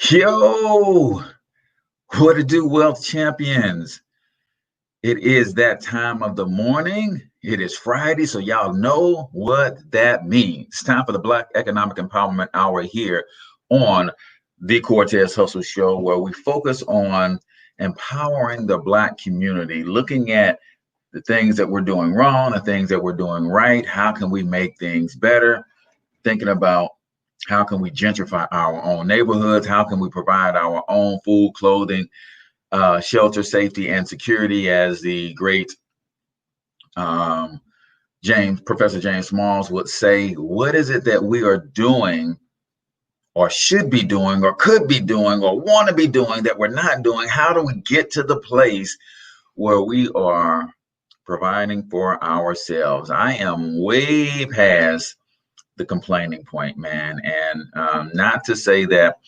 Yo, what to do, wealth champions? It is that time of the morning. It is Friday, so y'all know what that means. It's time for the Black Economic Empowerment Hour here on the Cortez Hustle Show, where we focus on empowering the Black community, looking at the things that we're doing wrong, the things that we're doing right. How can we make things better? Thinking about how can we gentrify our own neighborhoods? How can we provide our own food, clothing, shelter, safety, and security, as the great Professor James Smalls would say? What is it that we are doing or should be doing or could be doing or want to be doing that we're not doing? How do we get to the place where we are providing for ourselves? I am way past the complaining point, man. And not to say that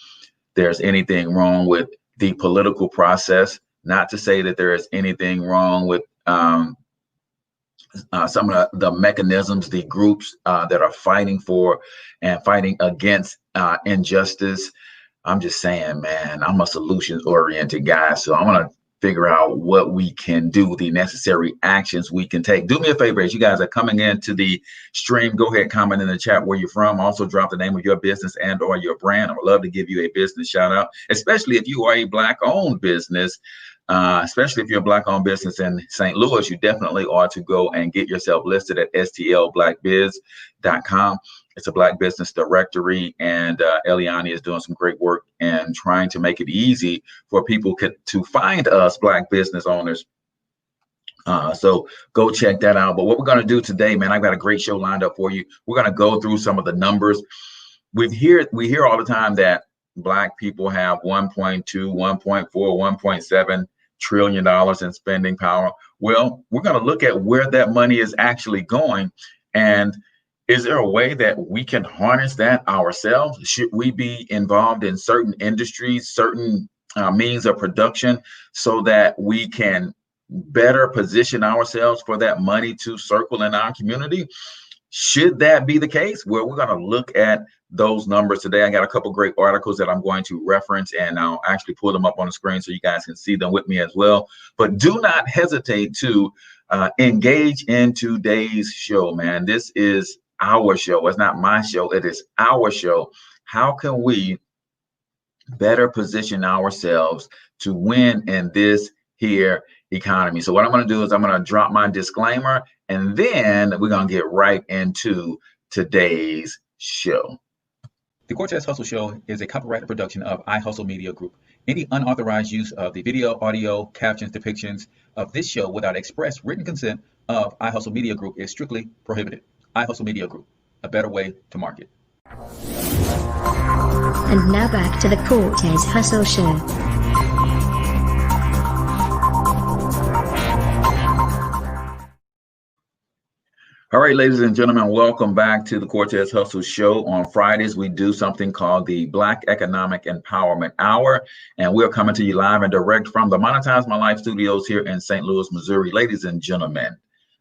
there's anything wrong with the political process, not to say that there is anything wrong with some of the mechanisms, the groups that are fighting for and fighting against injustice. I'm just saying, man, I'm a solutions-oriented guy, so I'm going to figure out what we can do, the necessary actions we can take. Do me a favor, as you guys are coming into the stream, go ahead, comment in the chat where you're from. Also drop the name of your business and or your brand. I would love to give you a business shout out, especially if you are a Black-owned business. Especially if you're a Black-owned business in St. Louis, you definitely ought to go and get yourself listed at stlblackbiz.com. It's a Black business directory, and Eliani is doing some great work and trying to make it easy for people to find us Black business owners. So go check that out. But what we're going to do today, man, I've got a great show lined up for you. We're going to go through some of the numbers. We hear all the time that Black people have 1.2, 1.4, 1.7 trillion dollars in spending power. Well, we're going to look at where that money is actually going, and is there a way that we can harness that ourselves? Should we be involved in certain industries, certain means of production, so that we can better position ourselves for that money to circle in our community? Should that be the case? Well, we're going to look at those numbers today. I got a couple great articles that I'm going to reference, and I'll actually pull them up on the screen so you guys can see them with me as well. But do not hesitate to engage in today's show, man. This is our show. It's not my show. It is our show. How can we better position ourselves to win in this here economy? So what I'm going to do is I'm going to drop my disclaimer, and then we're going to get right into today's show. The Cortez Hustle Show is a copyrighted production of iHustle Media Group. Any unauthorized use of the video, audio, captions, depictions of this show without express written consent of iHustle Media Group is strictly prohibited. iHustle Media Group, a better way to market. And now back to the Cortez Hustle Show. All right, ladies and gentlemen, welcome back to the Cortez Hustle Show. On Fridays, we do something called the Black Economic Empowerment Hour, and we're coming to you live and direct from the Monetize My Life studios here in St. Louis, Missouri. Ladies and gentlemen,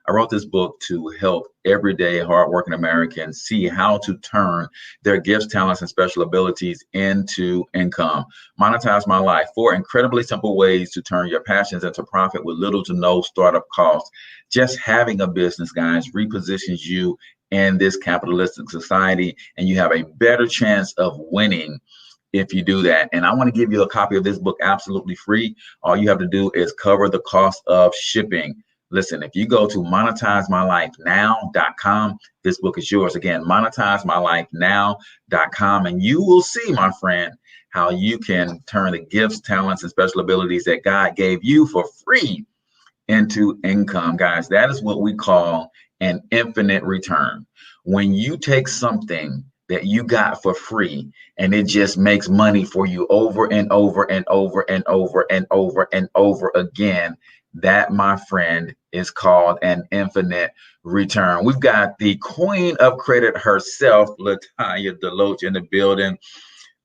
I wrote this book to help everyday hardworking Americans see how to turn their gifts, talents, and special abilities into income. Monetize My Life, 4 incredibly simple ways to turn your passions into profit with little to no startup costs. Just having a business, guys, repositions you in this capitalistic society, and you have a better chance of winning if you do that. And I want to give you a copy of this book absolutely free. All you have to do is cover the cost of shipping. Listen, if you go to monetizemylifenow.com, this book is yours. Again, monetizemylifenow.com, and you will see, my friend, how you can turn the gifts, talents, and special abilities that God gave you for free into income. Guys, that is what we call an infinite return. When you take something that you got for free and it just makes money for you over and over and over and over and over and over again, that, my friend, is called an infinite return. We've got the queen of credit herself, Latanya Deloach, in the building.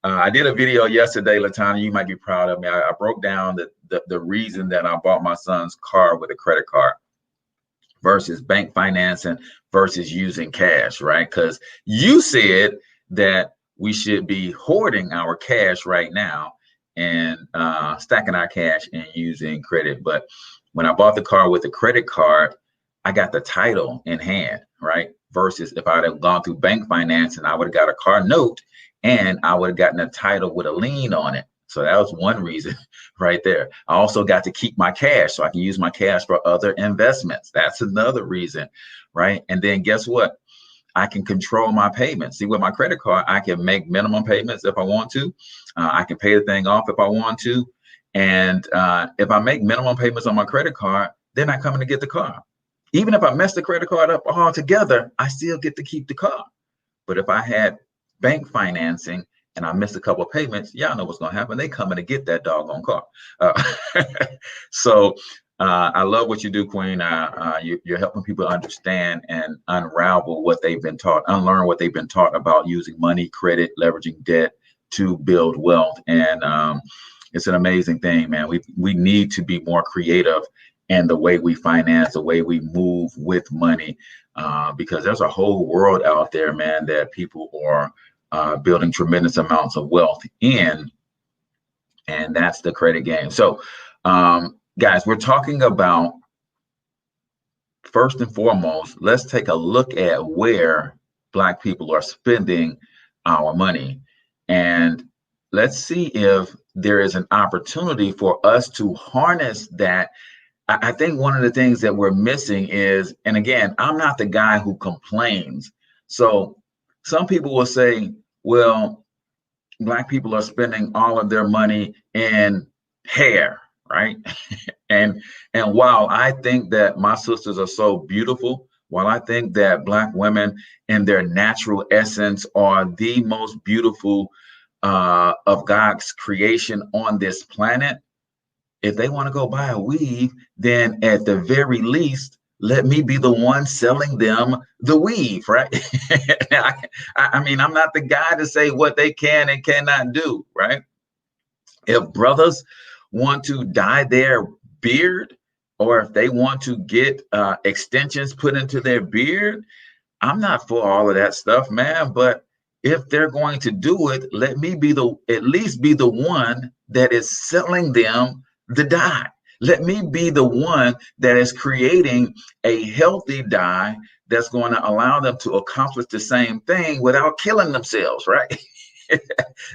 I did a video yesterday, Latanya. You might be proud of me. I broke down the reason that I bought my son's car with a credit card versus bank financing versus using cash, right? Because you said that we should be hoarding our cash right now and stacking our cash and using credit. But when I bought the car with a credit card, I got the title in hand, right? Versus if I'd have gone through bank finance and I would have got a car note and I would have gotten a title with a lien on it. So that was one reason right there. I also got to keep my cash so I can use my cash for other investments. That's another reason, right? And then guess what? I can control my payments. See, with my credit card, I can make minimum payments if I want to. I can pay the thing off if I want to. And if I make minimum payments on my credit card, they're not coming to get the car. Even if I mess the credit card up altogether, I still get to keep the car. But if I had bank financing and I missed a couple of payments, y'all know what's going to happen. They coming to get that doggone car. So I love what you do, Queen. You're helping people understand and unravel what they've been taught, unlearn what they've been taught about using money, credit, leveraging debt to build wealth. And it's an amazing thing, man. We need to be more creative in the way we finance, the way we move with money, because there's a whole world out there, man, that people are building tremendous amounts of wealth in, and that's the credit game. So, guys, we're talking about, first and foremost, let's take a look at where Black people are spending our money. And let's see if there is an opportunity for us to harness that. I think one of the things that we're missing is, and again, I'm not the guy who complains. So some people will say, well, Black people are spending all of their money in hair, right? and while I think that my sisters are so beautiful, while I think that Black women in their natural essence are the most beautiful of God's creation on this planet, if they want to go buy a weave, then at the very least, let me be the one selling them the weave, right? I mean, I'm not the guy to say what they can and cannot do, right? If brothers want to dye their beard, or if they want to get extensions put into their beard, I'm not for all of that stuff, man. But if they're going to do it, let me be at least be the one that is selling them the dye. Let me be the one that is creating a healthy dye that's going to allow them to accomplish the same thing without killing themselves, right?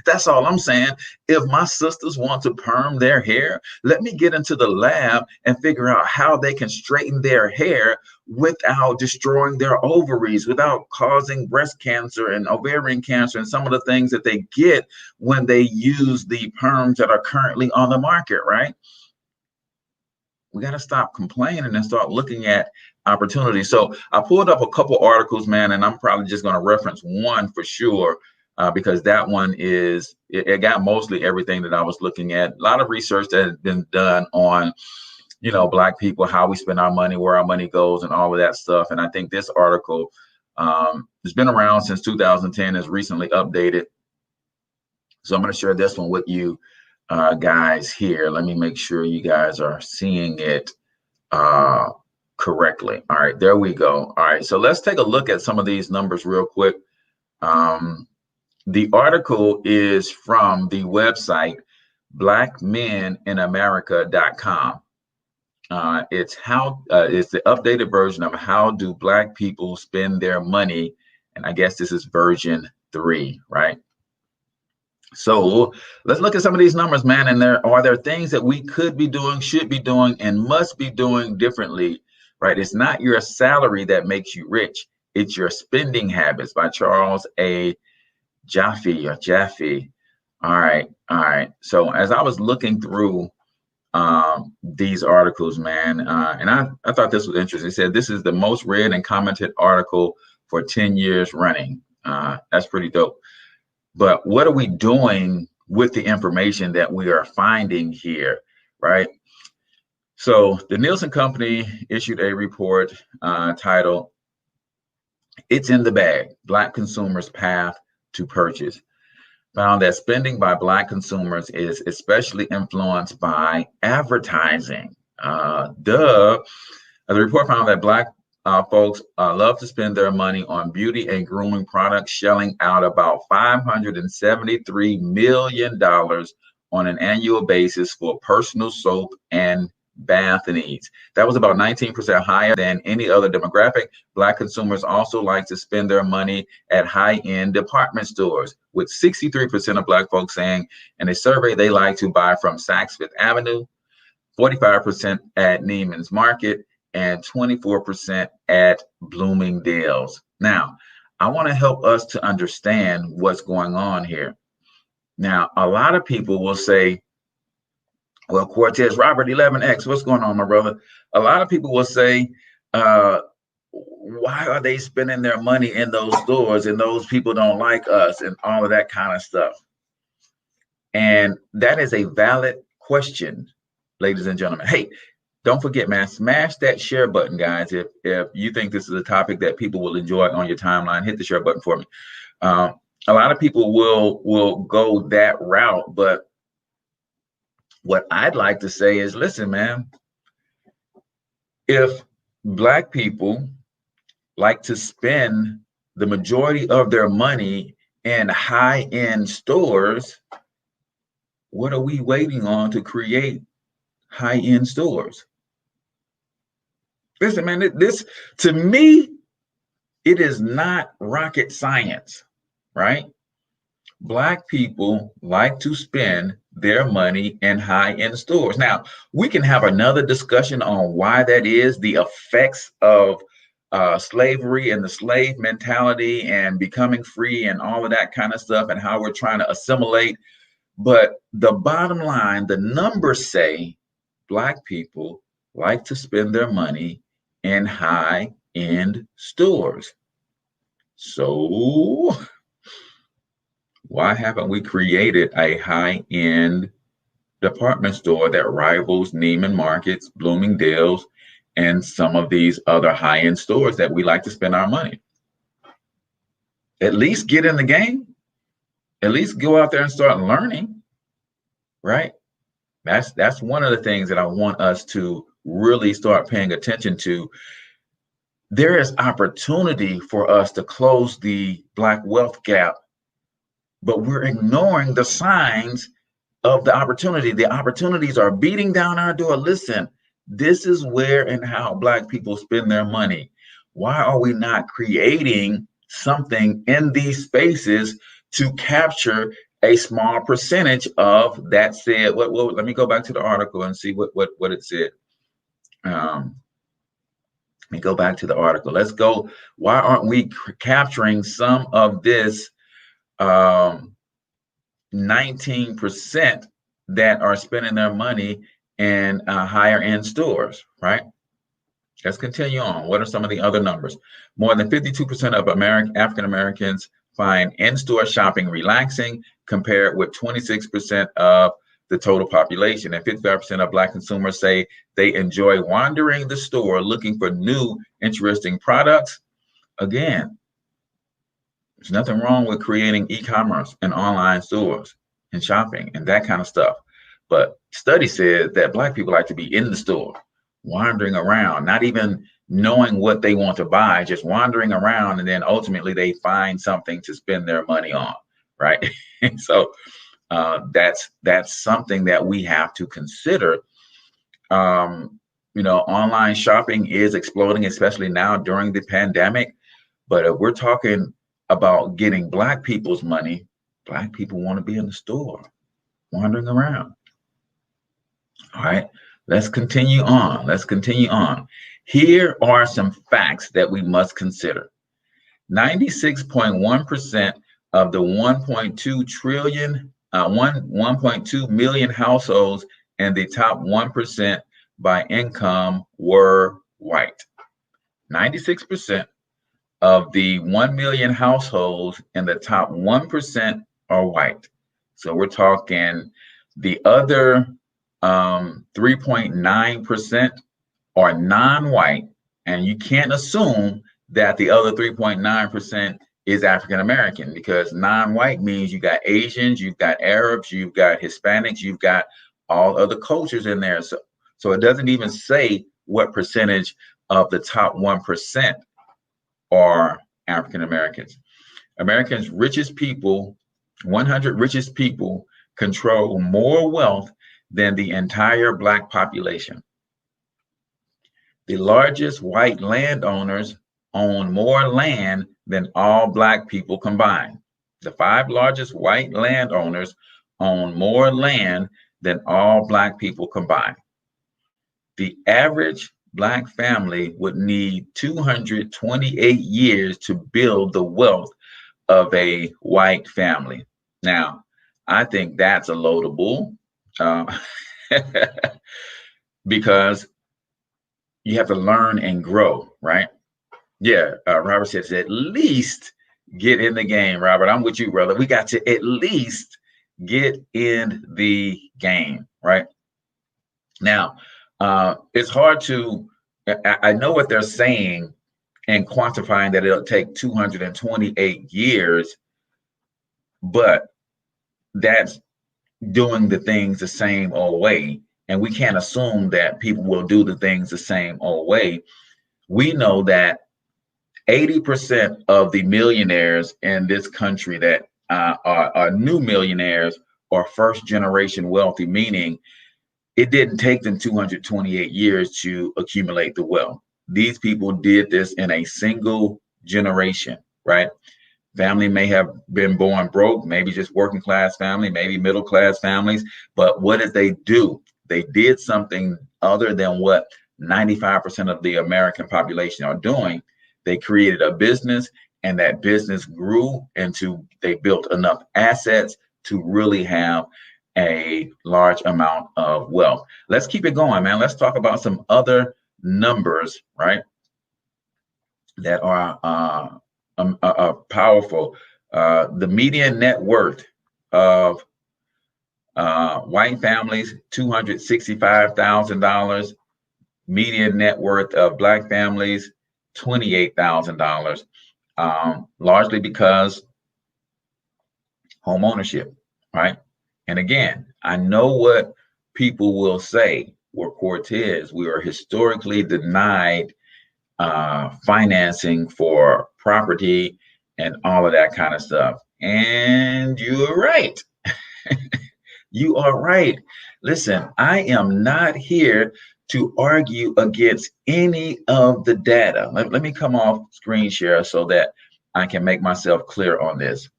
That's all I'm saying. If my sisters want to perm their hair, let me get into the lab and figure out how they can straighten their hair without destroying their ovaries, without causing breast cancer and ovarian cancer and some of the things that they get when they use the perms that are currently on the market, right? We got to stop complaining and start looking at opportunities. So I pulled up a couple articles, man, and I'm probably just going to reference one for sure, because that one it got mostly everything that I was looking at. A lot of research that has been done on, Black people, how we spend our money, where our money goes, and all of that stuff. And I think this article has been around since 2010, is recently updated. So I'm going to share this one with you guys here. Let me make sure you guys are seeing it correctly. All right, there we go. All right, so let's take a look at some of these numbers real quick. The article is from the website blackmeninamerica.com. It's the updated version of how do Black people spend their money, and I guess this is version 3, right? So let's look at some of these numbers, man. And are there things that we could be doing, should be doing, and must be doing differently, right? It's not your salary that makes you rich. It's your spending habits, by Charles A. Jaffe. All right. So as I was looking through these articles, man, and I thought this was interesting. It said this is the most read and commented article for 10 years running. That's pretty dope. But what are we doing with the information that we are finding here, right? So the Nielsen Company issued a report titled, "It's in the Bag, Black Consumers' Path to Purchase." Found that spending by Black consumers is especially influenced by advertising. The report found that Black folks love to spend their money on beauty and grooming products, shelling out about $573 million on an annual basis for personal soap and bath needs. That was about 19% higher than any other demographic. Black consumers also like to spend their money at high-end department stores, with 63% of Black folks saying in a survey they like to buy from Saks Fifth Avenue, 45% at Neiman's Market, and 24% at Bloomingdale's. Now, I want to help us to understand what's going on here. Now, a lot of people will say, well, Cortez Robert 11X, what's going on, my brother? A lot of people will say, why are they spending their money in those stores and those people don't like us and all of that kind of stuff? And that is a valid question, ladies and gentlemen. Hey, don't forget, man, smash that share button, guys. If you think this is a topic that people will enjoy on your timeline, hit the share button for me. A lot of people will go that route, but what I'd like to say is, listen, man, if Black people like to spend the majority of their money in high-end stores, what are we waiting on to create high-end stores? Listen, man, this, to me, it is not rocket science, right? Black people like to spend their money in high-end stores. Now, we can have another discussion on why that is, the effects of slavery and the slave mentality and becoming free and all of that kind of stuff and how we're trying to assimilate. But the bottom line, the numbers say Black people like to spend their money in high-end stores. So why haven't we created a high-end department store that rivals Neiman Marcus, Bloomingdale's, and some of these other high-end stores that we like to spend our money? At least get in the game. At least go out there and start learning, right? That's one of the things that I want us to really start paying attention to. There is opportunity for us to close the Black wealth gap, but we're ignoring the signs of the opportunity. The opportunities are beating down our door. Listen, this is where and how Black people spend their money. Why are we not creating something in these spaces to capture a small percentage of that said? Well, let me go back to the article and see what it said. Let me go back to the article. Let's go. Why aren't we capturing some of this 19% that are spending their money in higher end stores, right? Let's continue on. What are some of the other numbers? More than 52% of African Americans find in-store shopping relaxing, compared with 26% of the total population. And 55% of Black consumers say they enjoy wandering the store looking for new, interesting products. Again, there's nothing wrong with creating e-commerce and online stores and shopping and that kind of stuff. But study says that Black people like to be in the store, wandering around, not even knowing what they want to buy, just wandering around, and then ultimately they find something to spend their money on, right? So that's something that we have to consider. Online shopping is exploding, especially now during the pandemic. But if we're talking about getting Black people's money, Black people want to be in the store, wandering around. All right, let's continue on. Here are some facts that we must consider. 96.1% of the 1.2 million households in the top 1% by income were white. 96% of the 1 million households in the top 1% are white. So we're talking the other 3.9% are non-white, and you can't assume that the other 3.9% is African American, because non-white means you got Asians, you've got Arabs, you've got Hispanics, you've got all other cultures in there. So it doesn't even say what percentage of the top 1% are African Americans. Americans' richest people, 100 richest people, control more wealth than the entire Black population. The largest white landowners own more land than all Black people combined. The 5 largest white landowners own more land than all Black people combined. The average Black family would need 228 years to build the wealth of a white family. Now, I think that's a load of bull, because you have to learn and grow, right? Yeah, Robert says at least get in the game, Robert. I'm with you, brother. We got to at least get in the game, right? Now, it's hard to, I know what they're saying and quantifying that it'll take 228 years, but that's doing the things the same old way. And we can't assume that people will do the things the same old way. We know that 80% of the millionaires in this country that are new millionaires are first generation wealthy, meaning it didn't take them 228 years to accumulate the wealth. These people did this in a single generation, right? Family may have been born broke, maybe just working class family, maybe middle class families. But what did they do? They did something other than what 95% of the American population are doing. They created a business, and that business grew into, they built enough assets to really have a large amount of wealth. Let's keep it going, man. Let's talk about some other numbers, right, that are powerful. The median net worth of white families, $265,000. Median net worth of Black families, $28,000. Largely because home ownership, right? And again, I know what people will say. We're Cortez. We are historically denied financing for property and all of that kind of stuff. And you're right. You are right. Listen, I am not here to argue against any of the data. Let me come off screen share so that I can make myself clear on this.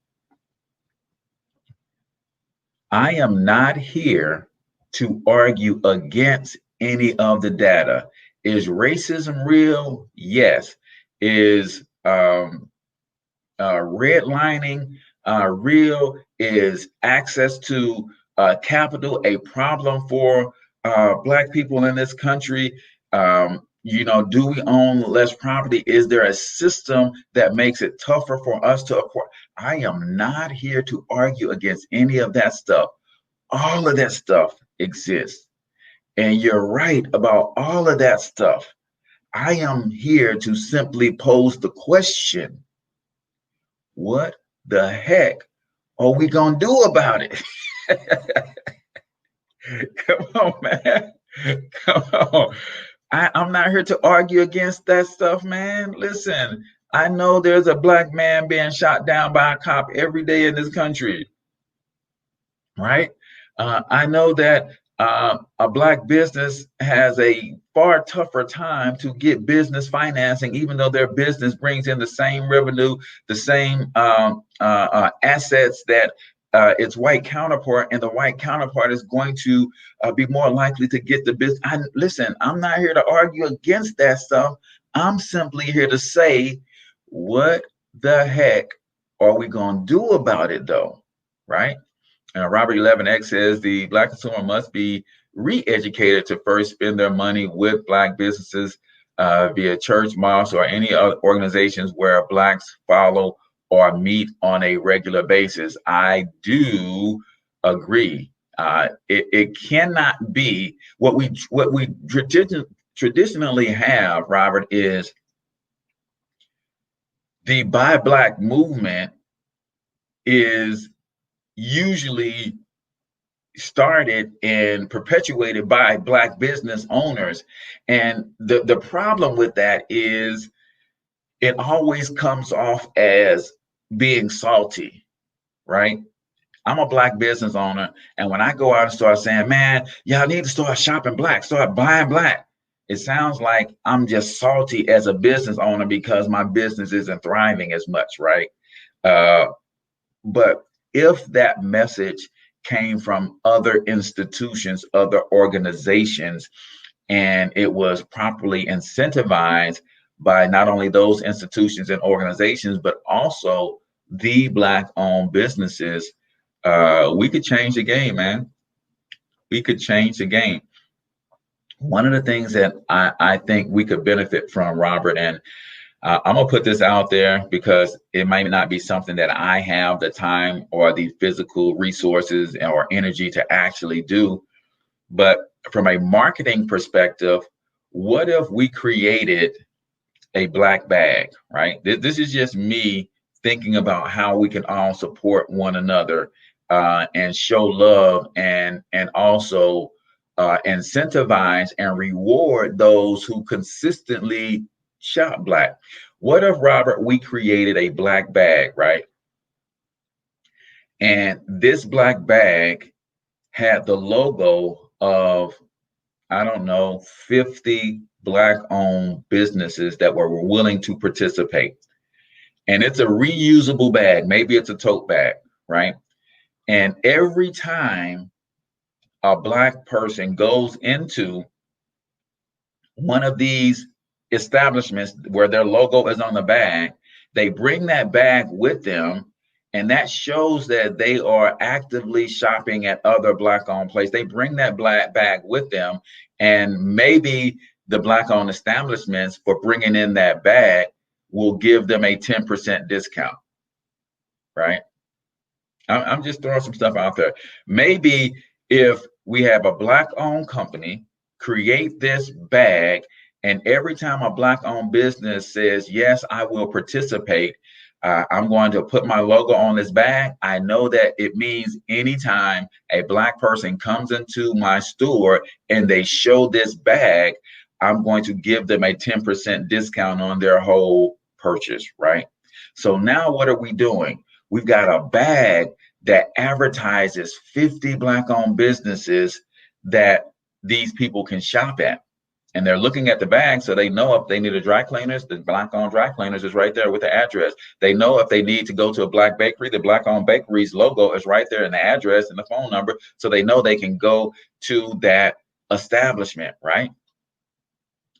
I am not here to argue against any of the data. Is racism real? Yes. Is redlining real? Is access to capital a problem for Black people in this country? Do we own less property? Is there a system that makes it tougher for us to acquire? I am not here to argue against any of that stuff. All of that stuff exists. And you're right about all of that stuff. I am here to simply pose the question, what the heck are we going to do about it? Come on, man. Come on. I'm not here to argue against that stuff, man. Listen, I know there's a Black man being shot down by a cop every day in this country, right? I know that a Black business has a far tougher time to get business financing, even though their business brings in the same revenue, the same assets that its white counterpart, and the white counterpart is going to be more likely to get the business. Listen, I'm not here to argue against that stuff. I'm simply here to say, what the heck are we going to do about it, though? Right? Robert 11X says the Black consumer must be re-educated to first spend their money with Black businesses via church, mosques, or any other organizations where Blacks follow or meet on a regular basis. I do agree. It cannot be what we traditionally have, Robert, is the Buy Black movement is usually started and perpetuated by Black business owners. And the problem with that is it always comes off as being salty, right? I'm a Black business owner, and when I go out and start saying, man, y'all need to start shopping Black, start buying Black, it sounds like I'm just salty as a business owner because my business isn't thriving as much, right? Uh, but if that message came from other institutions, other organizations, and it was properly incentivized by not only those institutions and organizations, but also the Black owned businesses, we could change the game, man. We could change the game. One of the things that I think we could benefit from, Robert, and I'm gonna put this out there because it might not be something that I have the time or the physical resources or energy to actually do. But from a marketing perspective, what if we created a Black bag, right? This is just me thinking about how we can all support one another and show love and also incentivize and reward those who consistently shop Black. What if, Robert, we created a Black bag, right? And this Black bag had the logo of, I don't know, 50 Black owned businesses that were willing to participate. And it's a reusable bag. Maybe it's a tote bag, right? And every time a Black person goes into one of these establishments where their logo is on the bag, they bring that bag with them. And that shows that they are actively shopping at other Black owned places. They bring that Black bag with them. And maybe the Black owned establishments, for bringing in that bag, will give them a 10% discount, right? I'm just throwing some stuff out there. Maybe if we have a Black owned company create this bag, and every time a Black owned business says, yes, I will participate, I'm going to put my logo on this bag, I know that it means anytime a Black person comes into my store and they show this bag, I'm going to give them a 10% discount on their whole purchase, right? So now what are we doing? We've got a bag that advertises 50 Black owned businesses that these people can shop at. And they're looking at the bag, so they know if they need a dry cleaners, the Black owned dry cleaners is right there with the address. They know if they need to go to a Black bakery, the Black owned bakery's logo is right there, and the address and the phone number. So they know they can go to that establishment, right?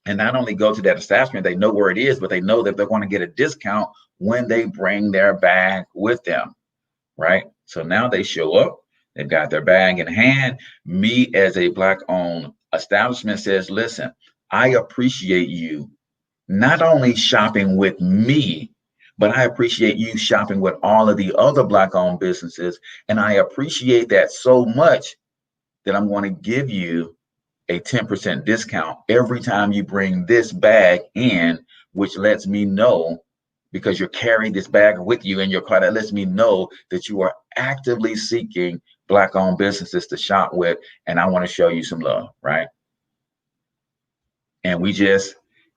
And not only go to that establishment, they know where it is, but they know that they're going to get a discount when they bring their bag with them, right? So now they show up, they've got their bag in hand. Me as a Black owned establishment says, listen, I appreciate you not only shopping with me, but I appreciate you shopping with all of the other Black owned businesses. And I appreciate that so much that I'm going to give you a 10% discount every time you bring this bag in, which lets me know, because you're carrying this bag with you in your car, that lets me know that you are actively seeking Black owned businesses to shop with, and I want to show you some love, right? And we just,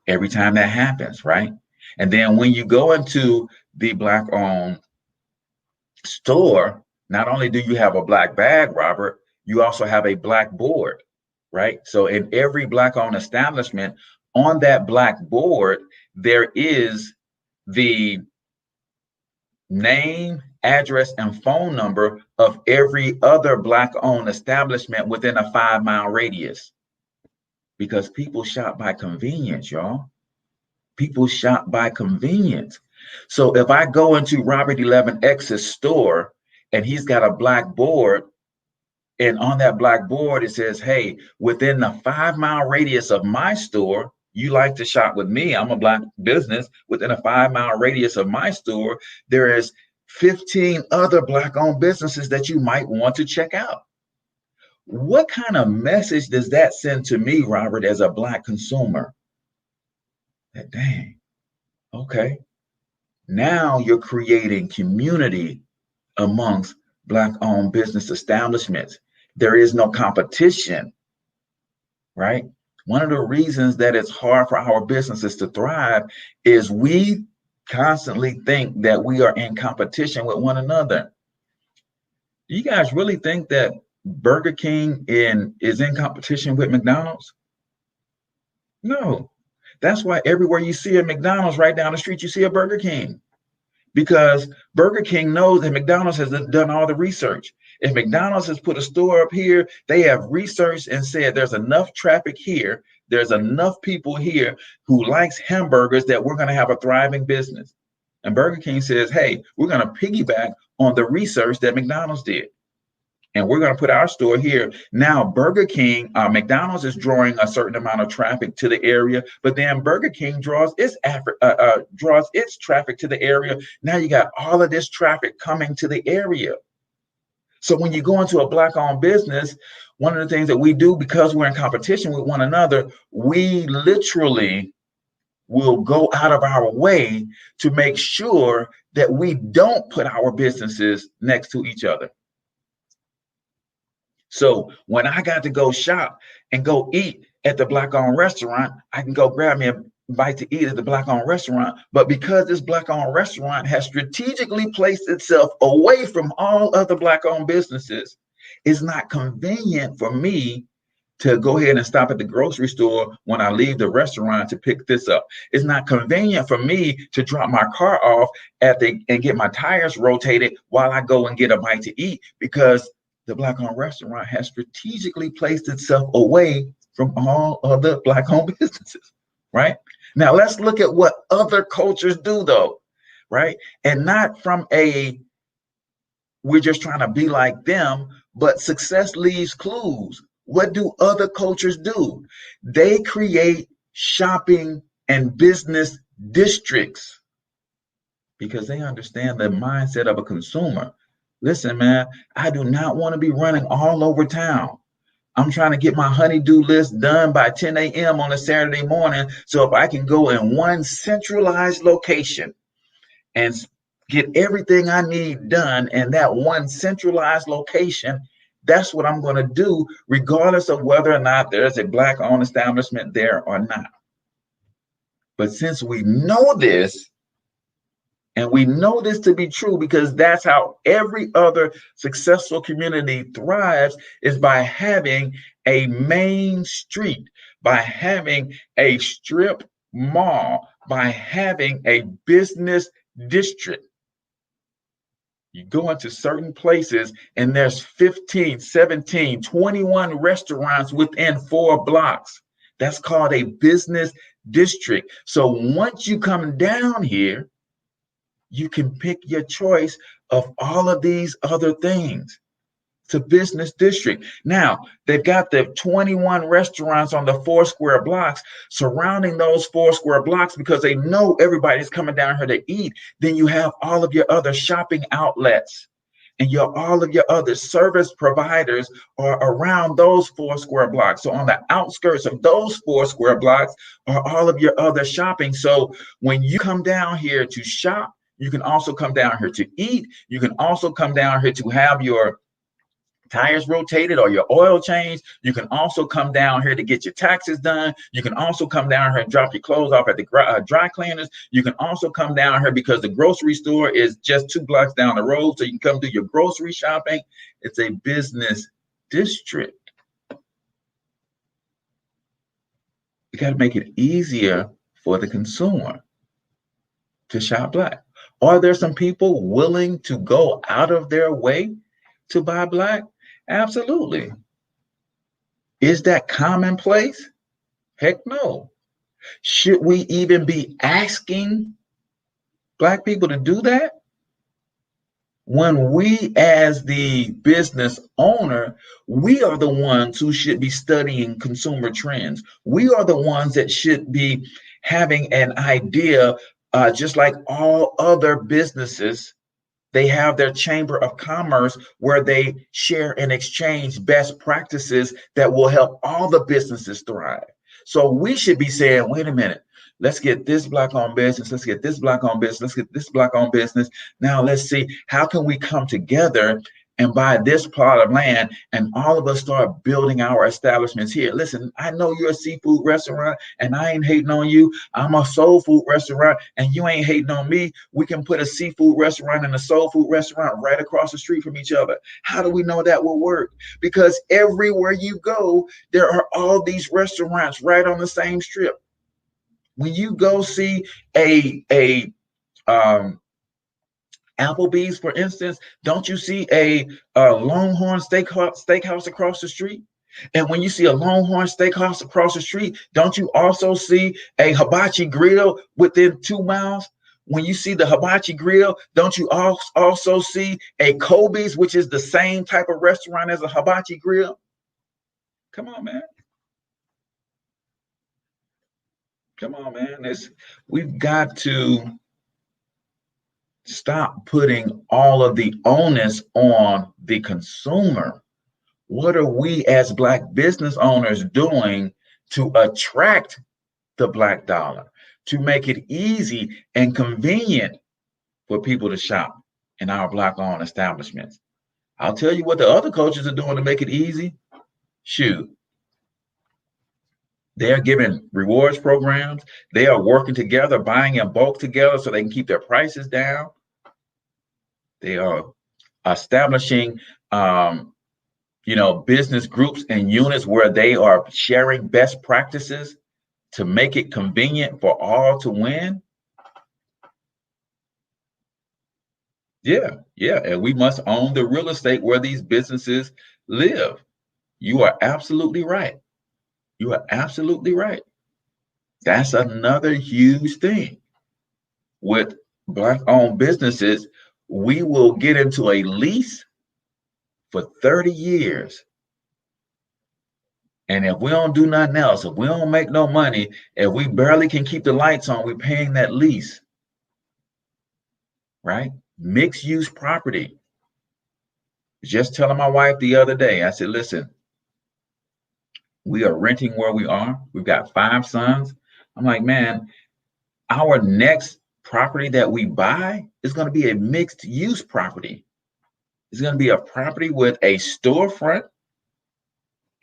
every time that happens, right? And then when you go into the Black owned store, not only do you have a Black bag, Robert, you also have a Black board, right? So in every Black owned establishment, on that Black board, there is the name, address, and phone number of every other Black owned establishment within a 5-mile radius. Because people shop by convenience, y'all. People shop by convenience. So if I go into Robert 11X's store and he's got a Black board, and on that Black board it says, hey, within the 5-mile radius of my store, you like to shop with me, I'm a Black business, within a 5-mile radius of my store, there is 15 other Black owned businesses that you might want to check out. What kind of message does that send to me, Robert, as a Black consumer? That, dang, okay. Now you're creating community amongst Black owned business establishments. there is no competition, right? One of the reasons that it's hard for our businesses to thrive is we constantly think that we are in competition with one another. Do you guys really think that Burger King is in competition with McDonald's? No. That's why everywhere you see a McDonald's right down the street, you see a Burger King. Because Burger King knows that McDonald's has done all the research. If McDonald's has put a store up here, they have researched and said there's enough traffic here, there's enough people here who likes hamburgers that we're going to have a thriving business. And Burger King says, hey, we're going to piggyback on the research that McDonald's did. And we're going to put our store here. Now, Burger King, McDonald's is drawing a certain amount of traffic to the area, but then Burger King draws its traffic to the area. Now you got all of this traffic coming to the area. So when you go into a Black-owned business, one of the things that we do, because we're in competition with one another, we literally will go out of our way to make sure that we don't put our businesses next to each other. So when I got to go shop and go eat at the Black-owned restaurant, I can go grab me a bite to eat at the Black-owned restaurant. But because this Black-owned restaurant has strategically placed itself away from all other Black-owned businesses, it's not convenient for me to go ahead and stop at the grocery store when I leave the restaurant to pick this up. It's not convenient for me to drop my car off and get my tires rotated while I go and get a bite to eat, because the Black-owned restaurant has strategically placed itself away from all other Black-owned businesses, right? Now, let's look at what other cultures do, though, right? And not from we're just trying to be like them, but success leaves clues. What do other cultures do? They create shopping and business districts because they understand the mindset of a consumer. Listen, man, I do not want to be running all over town. I'm trying to get my honey-do list done by 10 a.m. on a Saturday morning. So if I can go in one centralized location and get everything I need done in that one centralized location, that's what I'm going to do, regardless of whether or not there's a Black-owned establishment there or not. But since we know this, and we know this to be true because that's how every other successful community thrives, is by having a main street, by having a strip mall, by having a business district. You go into certain places and there's 15, 17, 21 restaurants within 4 blocks. That's called a business district. So once you come down here, you can pick your choice of all of these other things. It's a business district. Now, they've got the 21 restaurants on the 4 square blocks surrounding those 4 square blocks because they know everybody's coming down here to eat. Then you have all of your other shopping outlets and all of your other service providers are around those 4 square blocks. So on the outskirts of those 4 square blocks are all of your other shopping. So when you come down here to shop, you can also come down here to eat. You can also come down here to have your tires rotated or your oil changed. You can also come down here to get your taxes done. You can also come down here and drop your clothes off at the dry cleaners. You can also come down here because the grocery store is just 2 blocks down the road, so you can come do your grocery shopping. It's a business district. You got to make it easier for the consumer to shop Black. Are there some people willing to go out of their way to buy Black? Absolutely. Is that commonplace? Heck no. Should we even be asking Black people to do that? When we, as the business owner, we are the ones who should be studying consumer trends. We are the ones that should be having an idea, just like all other businesses. They have their chamber of commerce where they share and exchange best practices that will help all the businesses thrive. So we should be saying, wait a minute, let's get this Black-owned business, let's get this Black-owned business, let's get this Black-owned business. Now let's see, how can we come together and buy this plot of land, and all of us start building our establishments here. Listen, I know you're a seafood restaurant, and I ain't hating on you. I'm a soul food restaurant, and you ain't hating on me. We can put a seafood restaurant and a soul food restaurant right across the street from each other. How do we know that will work? Because everywhere you go, there are all these restaurants right on the same strip. When you go see a Applebee's, for instance, don't you see a Longhorn steakhouse across the street? And when you see a Longhorn steakhouse across the street, don't you also see a hibachi grill within 2 miles? When you see the hibachi grill, don't you also see a Kobe's, which is the same type of restaurant as a hibachi grill? Come on, man. Come on, man. We've got to stop putting all of the onus on the consumer. What are we as Black business owners doing to attract the Black dollar, to make it easy and convenient for people to shop in our Black-owned establishments? I'll tell you what the other coaches are doing to make it easy. Shoot. They're giving rewards programs. They are working together, buying in bulk together so they can keep their prices down. They are establishing, business groups and units where they are sharing best practices to make it convenient for all to win. Yeah, and we must own the real estate where these businesses live. You are absolutely right. You are absolutely right. That's another huge thing with Black-owned businesses. We will get into a lease for 30 years. And if we don't do nothing else, if we don't make no money, if we barely can keep the lights on, we're paying that lease, right? Mixed use property. Just telling my wife the other day, I said, listen, we are renting where we are. We've got 5 sons. I'm like, man, our next property that we buy is going to be a mixed use property. It's going to be a property with a storefront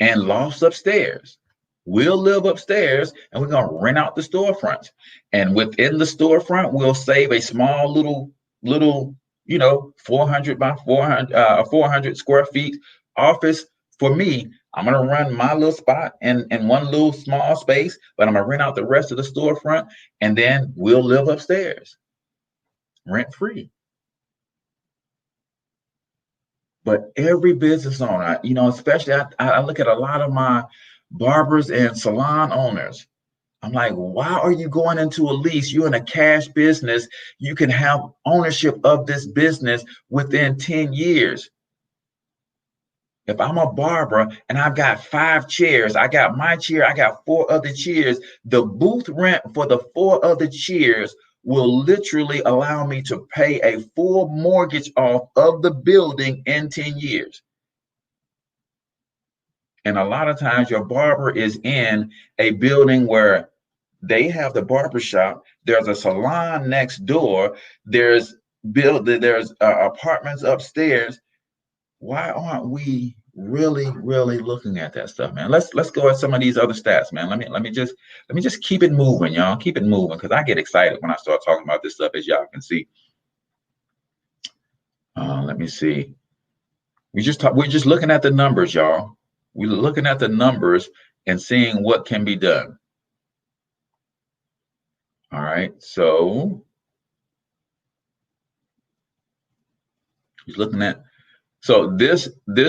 and lofts upstairs. We'll live upstairs and we're going to rent out the storefronts. And within the storefront, we'll save a small little 400 by 400 square feet office for me. I'm going to run my little spot in one little small space, but I'm going to rent out the rest of the storefront, and then we'll live upstairs rent free. But every business owner, especially I look at a lot of my barbers and salon owners. I'm like, why are you going into a lease? You're in a cash business. You can have ownership of this business within 10 years. If I'm a barber and I've got 5 chairs, I got my chair, I got 4 other chairs, the booth rent for the 4 other chairs will literally allow me to pay a full mortgage off of the building in 10 years. And a lot of times your barber is in a building where they have the barber shop, there's a salon next door, there's apartments upstairs. Why aren't we really looking at that stuff, man? Let's go at some of these other stats, man. Let me just keep it moving, y'all. Keep it moving, because I get excited when I start talking about this stuff, as y'all can see. Let me see. We're just looking at the numbers, y'all. We're looking at the numbers and seeing what can be done. All right, so he's looking at. So this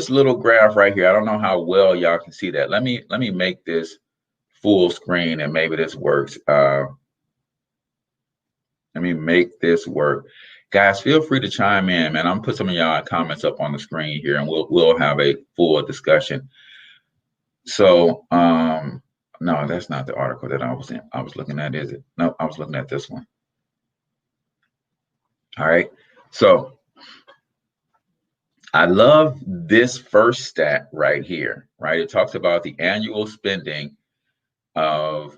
little graph right here, I don't know how well y'all can see that. Let me make this full screen and maybe this works. Let me make this work. Guys, feel free to chime in, man. I'm gonna put some of y'all comments up on the screen here and we'll have a full discussion. So no, that's not the article that I was looking at, is it? No, I was looking at this one. All right, so I love this first stat right here, right? It talks about the annual spending of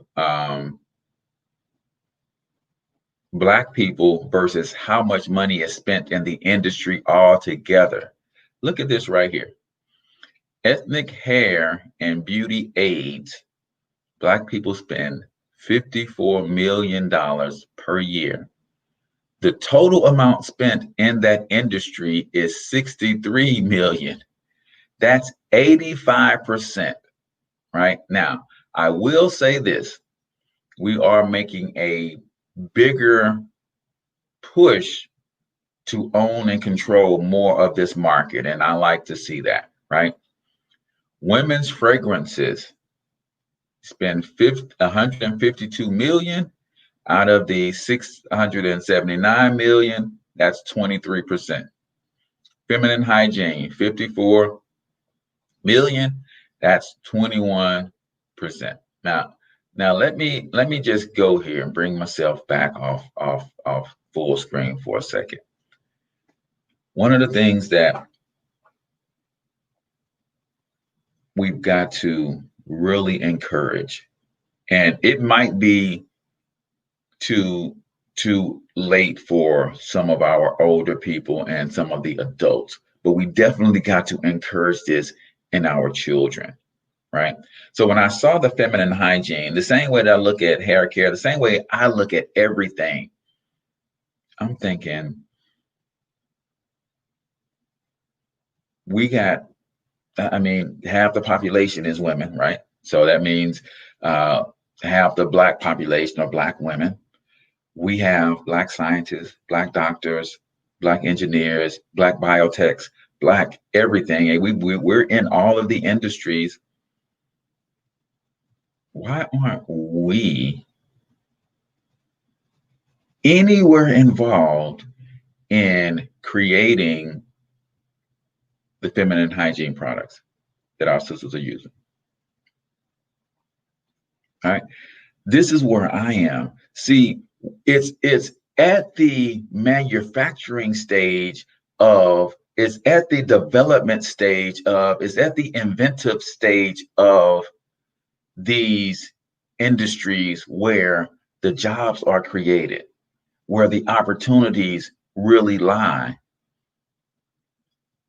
Black people versus how much money is spent in the industry altogether. Look at this right here. Ethnic hair and beauty aids. Black people spend $54 million per year. The total amount spent in that industry is 63 million. That's 85%, right? Now, I will say this. We are making a bigger push to own and control more of this market, and I like to see that, right? Women's fragrances spend 152 million out of the 679 million. That's 23%. Feminine hygiene, 54 million. That's 21%. Now let me just go here and bring myself back off full screen for a second. One of the things that we've got to really encourage, and it might be too late for some of our older people and some of the adults, but we definitely got to encourage this in our children, right? So when I saw the feminine hygiene, the same way that I look at hair care, the same way I look at everything, I'm thinking we got, I mean, half the population is women, right? So that means half the Black population are Black women. We have Black scientists, Black doctors, Black engineers, Black biotechs, Black everything. And we're in all of the industries. Why aren't we anywhere involved in creating the feminine hygiene products that our sisters are using? All right. This is where I am. See, it's at the manufacturing stage of, it's at the development stage of, it's at the inventive stage of these industries where the jobs are created, where the opportunities really lie.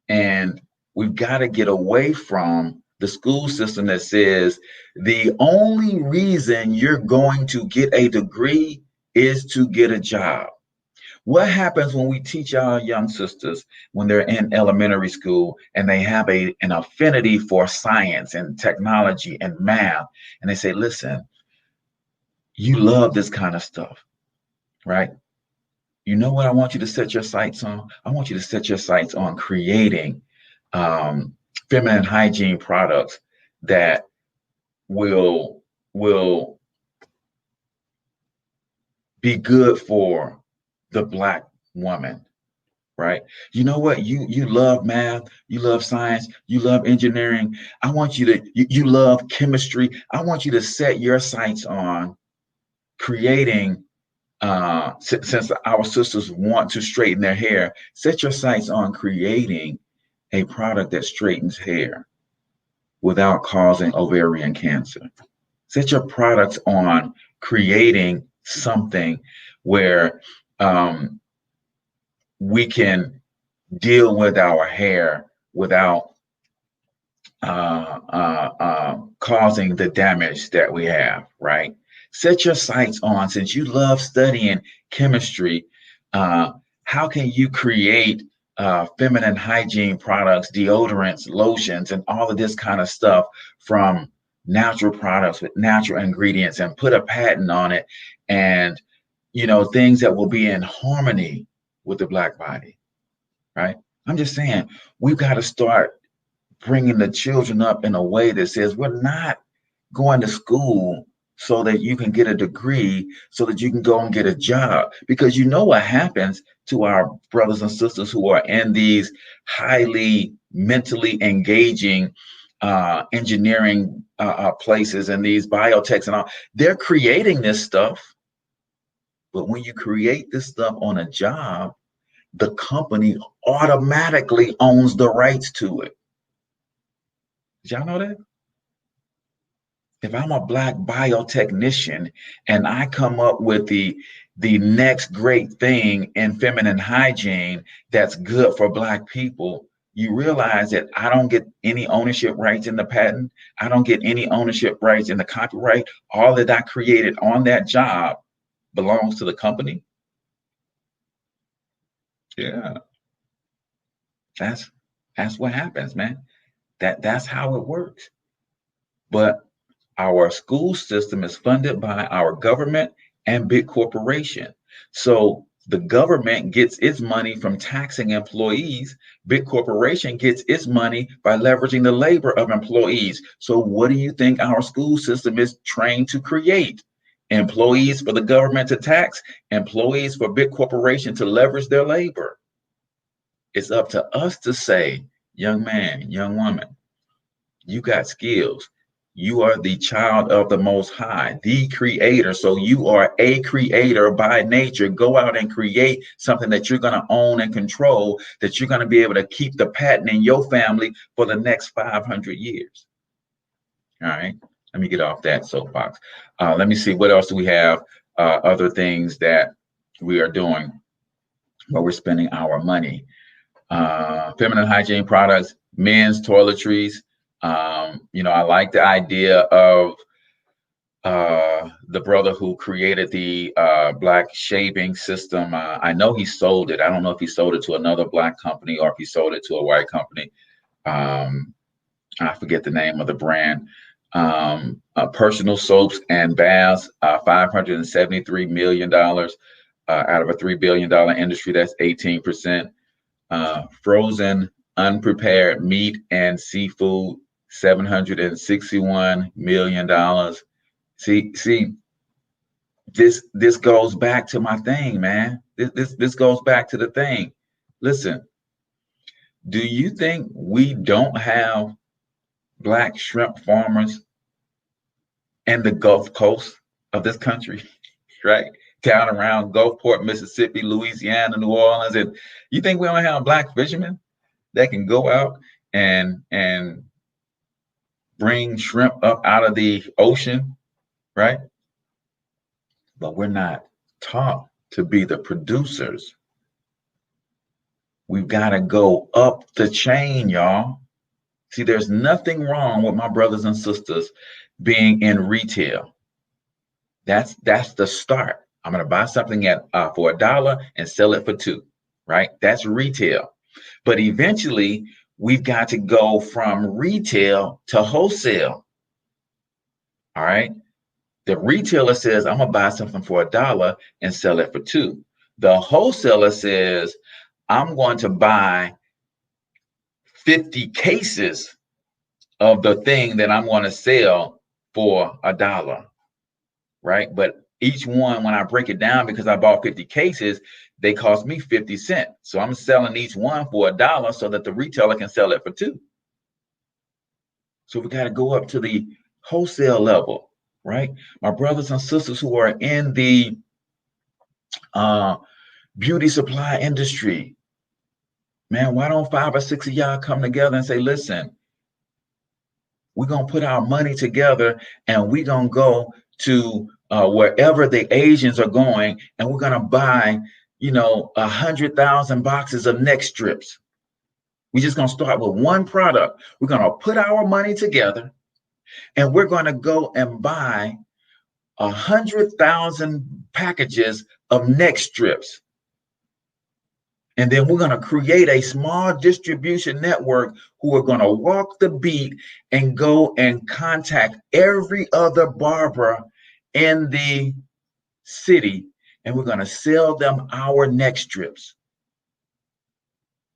And we've got to get away from the school system that says the only reason you're going to get a degree is to get a job. What happens when we teach our young sisters when they're in elementary school and they have an affinity for science and technology and math, and they say, listen, you love this kind of stuff, right? You know what I want you to set your sights on? I want you to set your sights on creating feminine hygiene products that will be good for the Black woman, right? You know what? You love math, you love science, you love engineering. I want you to, you love chemistry. I want you to set your sights on creating, since our sisters want to straighten their hair, set your sights on creating a product that straightens hair without causing ovarian cancer. Set your products on creating something where we can deal with our hair without causing the damage that we have, right? Set your sights on, since you love studying chemistry, how can you create feminine hygiene products, deodorants, lotions, and all of this kind of stuff from natural products with natural ingredients, and put a patent on it, and things that will be in harmony with the Black body, right? I'm just saying, we've got to start bringing the children up in a way that says we're not going to school so that you can get a degree, so that you can go and get a job. Because you know what happens to our brothers and sisters who are in these highly mentally engaging engineering places and these biotechs and all. They're creating this stuff. But when you create this stuff on a job, the company automatically owns the rights to it. Did y'all know that? If I'm a Black biotechnician and I come up with the next great thing in feminine hygiene that's good for Black people, you realize that I don't get any ownership rights in the patent. I don't get any ownership rights in the copyright. All that I created on that job belongs to the company. Yeah, that's what happens, man. That's how it works. But our school system is funded by our government and big corporation. So the government gets its money from taxing employees. Big corporation gets its money by leveraging the labor of employees. So what do you think our school system is trained to create? Employees for the government to tax, employees for big corporation to leverage their labor. It's up to us to say, young man, young woman, you got skills. You are the child of the Most High, the creator. So you are a creator by nature. Go out and create something that you're going to own and control, that you're going to be able to keep the patent in your family for the next 500 years. All right. Let me get off that soapbox. Let me see, what else do we have? Other things that we are doing where we're spending our money. Feminine hygiene products, men's toiletries. I like the idea of the brother who created the black shaving system. I know he sold it. I don't know if he sold it to another black company or if he sold it to a white company. I forget the name of the brand. Personal soaps and baths, $573 million out of a $3 billion industry. That's 18%. Frozen unprepared meat and seafood, $761 million. See, this goes back to my thing, man. This goes back to the thing. Listen, do you think we don't have black shrimp farmers in the Gulf Coast of this country, right? Down around Gulfport, Mississippi, Louisiana, New Orleans, and you think we don't have black fishermen that can go out and bring shrimp up out of the ocean, right? But we're not taught to be the producers. We've got to go up the chain, y'all. See, there's nothing wrong with my brothers and sisters being in retail. That's the start. I'm going to buy something for $1 and sell it for $2, right? That's retail. But eventually, we've got to go from retail to wholesale. All right. The retailer says, I'm going to buy something for $1 and sell it for $2. The wholesaler says, I'm going to buy 50 cases of the thing that I'm going to sell for $1, right? But each one, when I break it down, because I bought 50 cases, they cost me 50 cents. So I'm selling each one for $1 so that the retailer can sell it for $2. So we got to go up to the wholesale level, right? My brothers and sisters who are in the beauty supply industry, man, why don't 5 or 6 of y'all come together and say, listen, we're going to put our money together and we're going to go to wherever the Asians are going, and we're going to buy, 100,000 boxes of neck strips. We're just going to start with one product. We're going to put our money together and we're going to go and buy 100,000 packages of neck strips. And then we're going to create a small distribution network who are going to walk the beat and go and contact every other barber in the city. And we're going to sell them our neck strips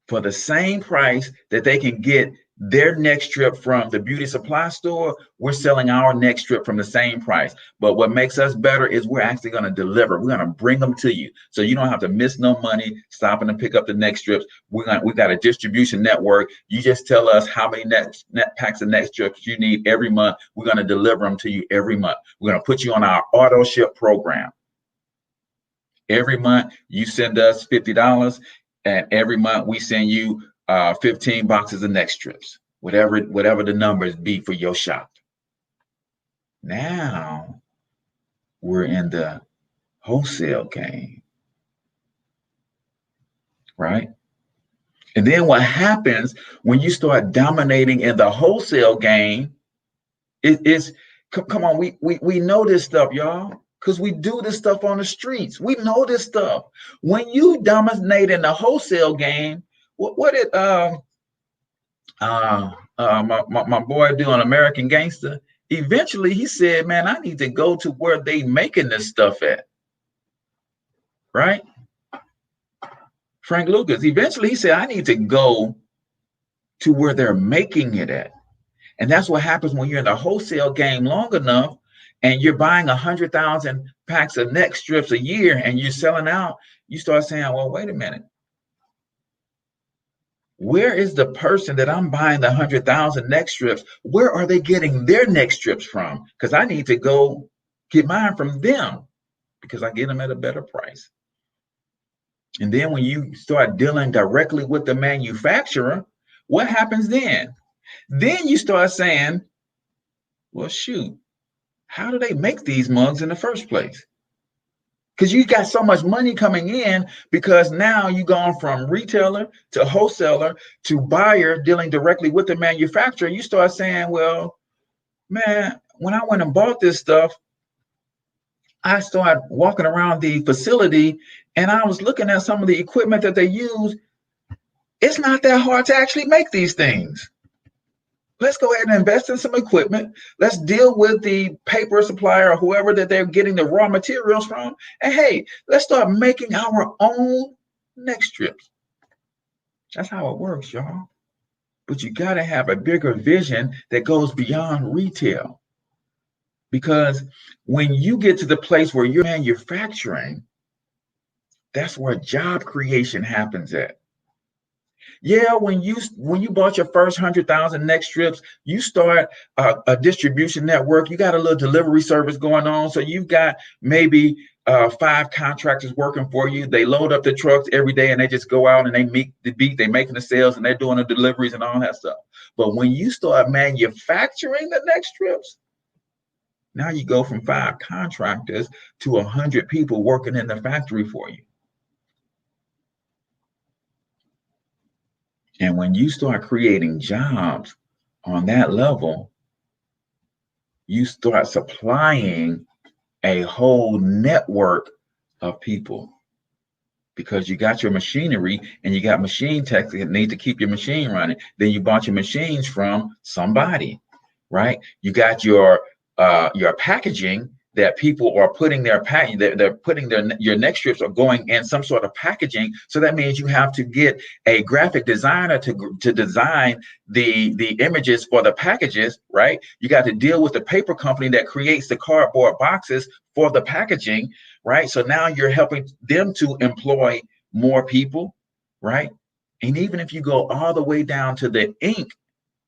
for the same price that they can get their neck strip from the beauty supply store. We're selling our neck strip from the same price. But what makes us better is we're actually going to deliver. We're going to bring them to you. So you don't have to miss no money stopping to pick up the neck strips. We've got a distribution network. You just tell us how many net packs of neck strips you need every month. We're going to deliver them to you every month. We're going to put you on our auto ship program. Every month you send us $50, and every month we send you 15 boxes of neck strips, whatever the numbers be for your shop. Now we're in the wholesale game, right? And then what happens when you start dominating in the wholesale game is, come on, we know this stuff, y'all, because we do this stuff on the streets. We know this stuff. When you dominate in the wholesale game, what did my boy do on American Gangster? Eventually he said, man, I need to go to where they making this stuff at, right? Frank Lucas, eventually he said, I need to go to where they're making it at. And that's what happens when you're in the wholesale game long enough and you're buying 100,000 packs of neck strips a year and you're selling out. You start saying, well, wait a minute. Where is the person that I'm buying the 100,000 neck strips? Where are they getting their neck strips from? Because I need to go get mine from them because I get them at a better price. And then when you start dealing directly with the manufacturer, what happens then? Then you start saying, well, shoot, how do they make these mugs in the first place? Because you got so much money coming in because now you've gone from retailer to wholesaler to buyer dealing directly with the manufacturer. You start saying, well, man, when I went and bought this stuff, I started walking around the facility and I was looking at some of the equipment that they use. It's not that hard to actually make these things. Let's go ahead and invest in some equipment. Let's deal with the paper supplier or whoever that they're getting the raw materials from. And hey, let's start making our own neck strips. That's how it works, y'all. But you got to have a bigger vision that goes beyond retail. Because when you get to the place where you're manufacturing, that's where job creation happens at. Yeah, when you bought your first 100,000 neck strips, you start a distribution network. You got a little delivery service going on. So you've got maybe 5 contractors working for you. They load up the trucks every day and they just go out and they meet the beat. They're making the sales and they're doing the deliveries and all that stuff. But when you start manufacturing the neck strips, now you go from 5 contractors to 100 people working in the factory for you. And when you start creating jobs on that level, you start supplying a whole network of people because you got your machinery and you got machine techs that need to keep your machine running. Then you bought your machines from somebody, right? You got your packaging that people are putting their packaging, they're putting your neck strips are going in some sort of packaging. So that means you have to get a graphic designer to design the images for the packages, right? You got to deal with the paper company that creates the cardboard boxes for the packaging, right? So now you're helping them to employ more people, right? And even if you go all the way down to the ink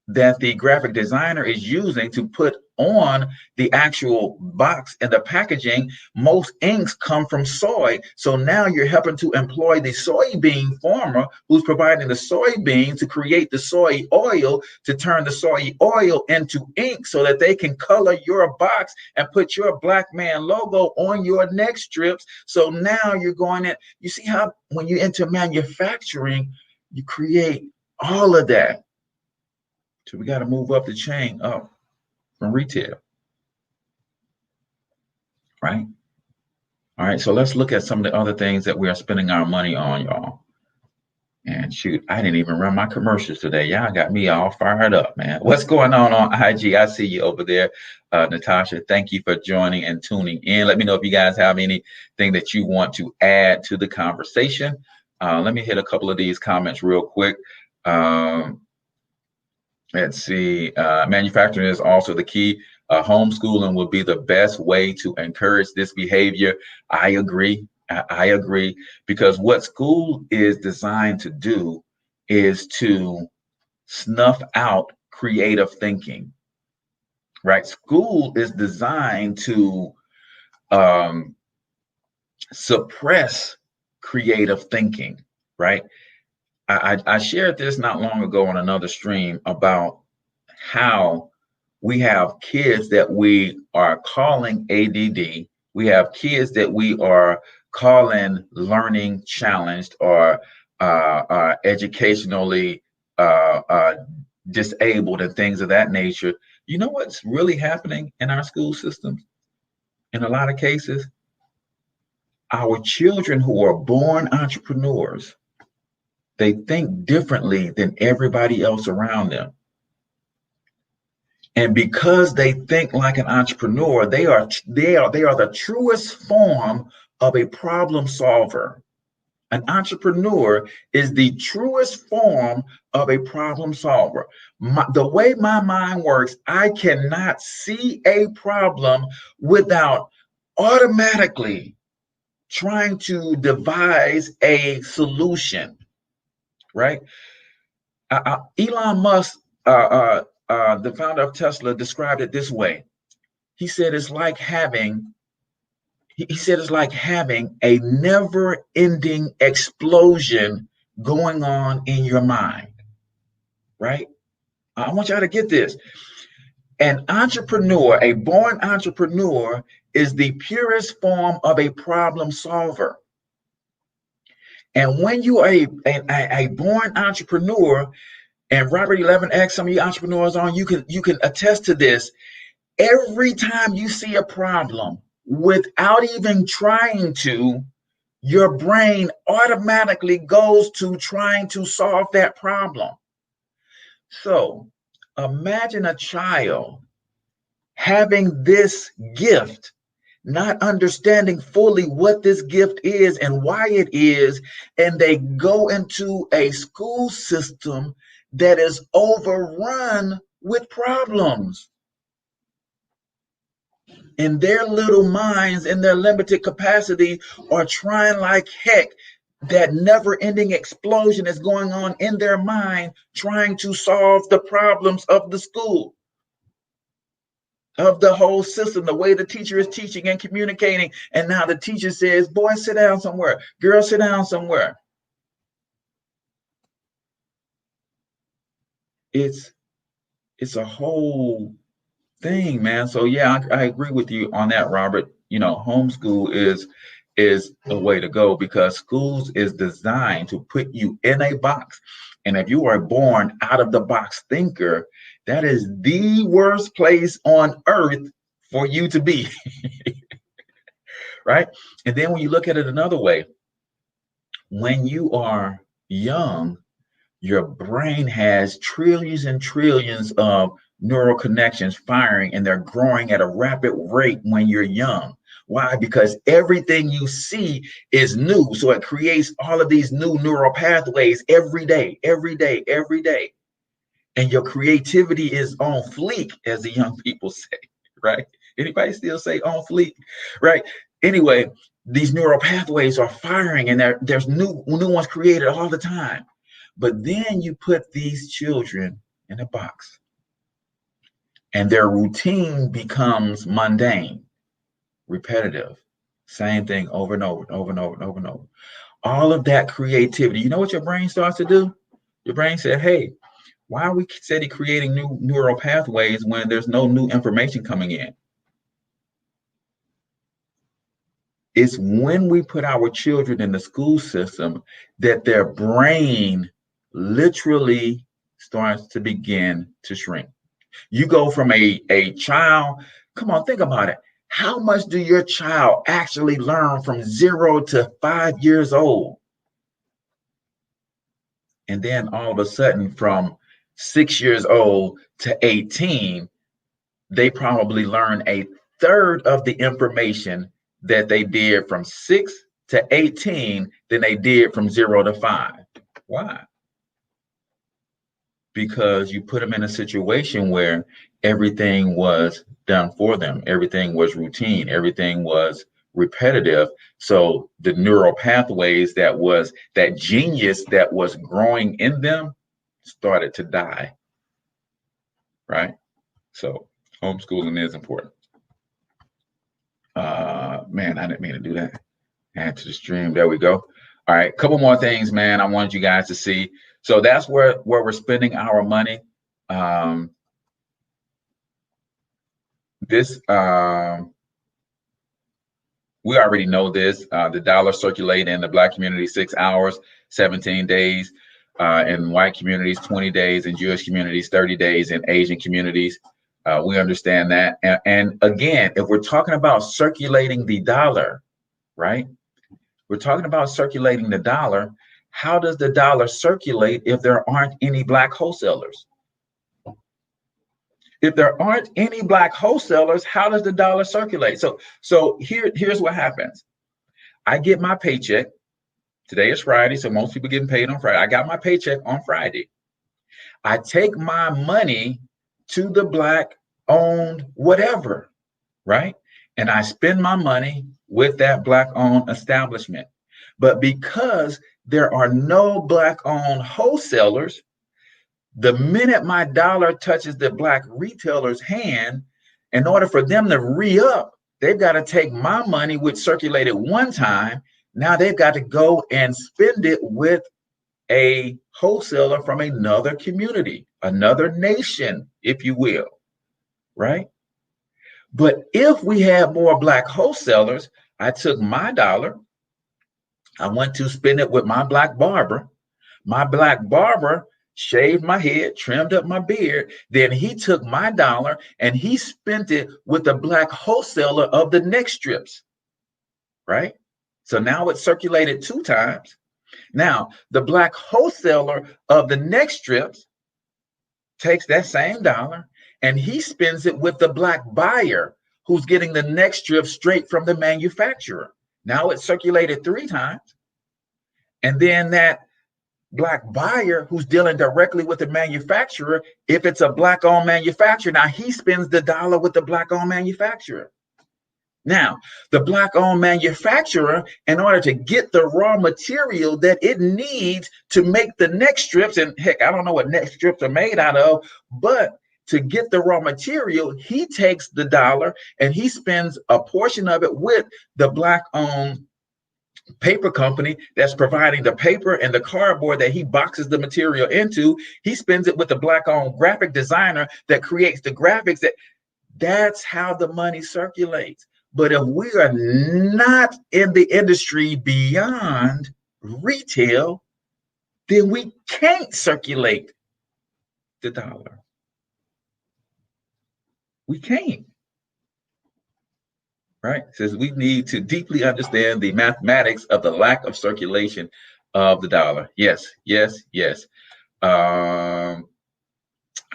that the graphic designer is using to put on the actual box and the packaging, most inks come from soy. So now you're helping to employ the soybean farmer who's providing the soybean to create the soy oil, to turn the soy oil into ink so that they can color your box and put your black man logo on your neck strips. So now you're going in, you see how when you enter manufacturing, you create all of that. So we got to move up the chain up from retail, right? All right, so let's look at some of the other things that we are spending our money on, y'all. And shoot, I didn't even run my commercials today. Y'all got me all fired up, man. What's going on IG? I see you over there, Natasha. Thank you for joining and tuning in. Let me know if you guys have anything that you want to add to the conversation. Let me hit a couple of these comments real quick. Let's see. Manufacturing is also the key. Homeschooling will be the best way to encourage this behavior. I agree. I agree, because what school is designed to do is to snuff out creative thinking, right? School is designed to suppress creative thinking, right? I shared this not long ago on another stream about how we have kids that we are calling ADD. We have kids that we are calling learning challenged or educationally disabled and things of that nature. You know what's really happening in our school systems? In a lot of cases, our children who are born entrepreneurs, they think differently than everybody else around them. And because they think like an entrepreneur, they are the truest form of a problem solver. An entrepreneur is the truest form of a problem solver. The way my mind works, I cannot see a problem without automatically trying to devise a solution, right? Elon Musk, the founder of Tesla, described it this way. He said it's like having a never-ending explosion going on in your mind, right? I want y'all to get this. An entrepreneur, a born entrepreneur, is the purest form of a problem solver. And when you are a born entrepreneur, and Robert 11X, some of you entrepreneurs on, you can attest to this. Every time you see a problem, without even trying to, your brain automatically goes to trying to solve that problem. So imagine a child having this gift, not understanding fully what this gift is and why it is, and they go into a school system that is overrun with problems. In their little minds, in their limited capacity, are trying like heck. That never-ending explosion is going on in their mind, trying to solve the problems of the school, of the whole system, the way the teacher is teaching and communicating. And now the teacher says, boy, sit down somewhere. Girl, sit down somewhere. It's a whole thing, man. So yeah, I agree with you on that, Robert. You know, homeschool is a way to go, because schools is designed to put you in a box. And if you are born out of the box thinker, that is the worst place on earth for you to be. Right? And then when you look at it another way, when you are young, your brain has trillions and trillions of neural connections firing, and they're growing at a rapid rate when you're young. Why? Because everything you see is new. So it creates all of these new neural pathways every day, every day, every day. And your creativity is on fleek, as the young people say, right? Anybody still say on fleek, right? Anyway, these neural pathways are firing, and there's new ones created all the time. But then you put these children in a box, and their routine becomes mundane, repetitive, same thing over and over and over and over and over and over. All of that creativity, you know what your brain starts to do? Your brain said, hey, why are we steady creating new neural pathways when there's no new information coming in? It's when we put our children in the school system that their brain literally starts to begin to shrink. You go from a child, come on, think about it. How much do your child actually learn from 0 to 5 years old? And then all of a sudden, from 6 years old to 18, they probably learn a third of the information that they did from 6 to 18 than they did from 0 to 5. Why? Because you put them in a situation where everything was done for them. Everything was routine. Everything was repetitive. So the neural pathways that genius that was growing in them started to die. Right? So homeschooling is important. Man, I didn't mean to do that. Add to the stream. There we go. All right, a couple more things, man, I wanted you guys to see. So that's where we're spending our money. This we already know this. The dollar circulate in the Black community 6 hours, 17 days. In white communities, 20 days. In Jewish communities, 30 days. In Asian communities, we understand that. And again, if we're talking about circulating the dollar, right? We're talking about circulating the dollar. How does the dollar circulate if there aren't any Black wholesalers? If there aren't any Black wholesalers, how does the dollar circulate? So here's what happens. I get my paycheck. Today is Friday, so most people getting paid on Friday. I got my paycheck on Friday. I take my money to the Black owned whatever, right? And I spend my money with that Black owned establishment. But because there are no Black owned wholesalers, the minute my dollar touches the Black retailer's hand, in order for them to re-up, they've got to take my money, which circulated one time. Now they've got to go and spend it with a wholesaler from another community, another nation, if you will, right? But if we have more Black wholesalers, I took my dollar, I went to spend it with my Black barber. My Black barber shaved my head, trimmed up my beard. Then he took my dollar and he spent it with the Black wholesaler of the neck strips, right? So now it's circulated 2 times. Now, the Black wholesaler of the neck strips takes that same dollar and he spends it with the Black buyer who's getting the neck strip straight from the manufacturer. Now it's circulated 3 times. And then that Black buyer who's dealing directly with the manufacturer, if it's a Black-owned manufacturer, now he spends the dollar with the Black-owned manufacturer. Now, the Black-owned manufacturer, in order to get the raw material that it needs to make the neck strips, and heck, I don't know what neck strips are made out of, but to get the raw material, he takes the dollar and he spends a portion of it with the Black-owned paper company that's providing the paper and the cardboard that he boxes the material into. He spends it with the Black-owned graphic designer that creates the graphics. That's how the money circulates. But if we are not in the industry beyond retail, then we can't circulate the dollar. We can't. Right? It says we need to deeply understand the mathematics of the lack of circulation of the dollar. Yes, yes, yes.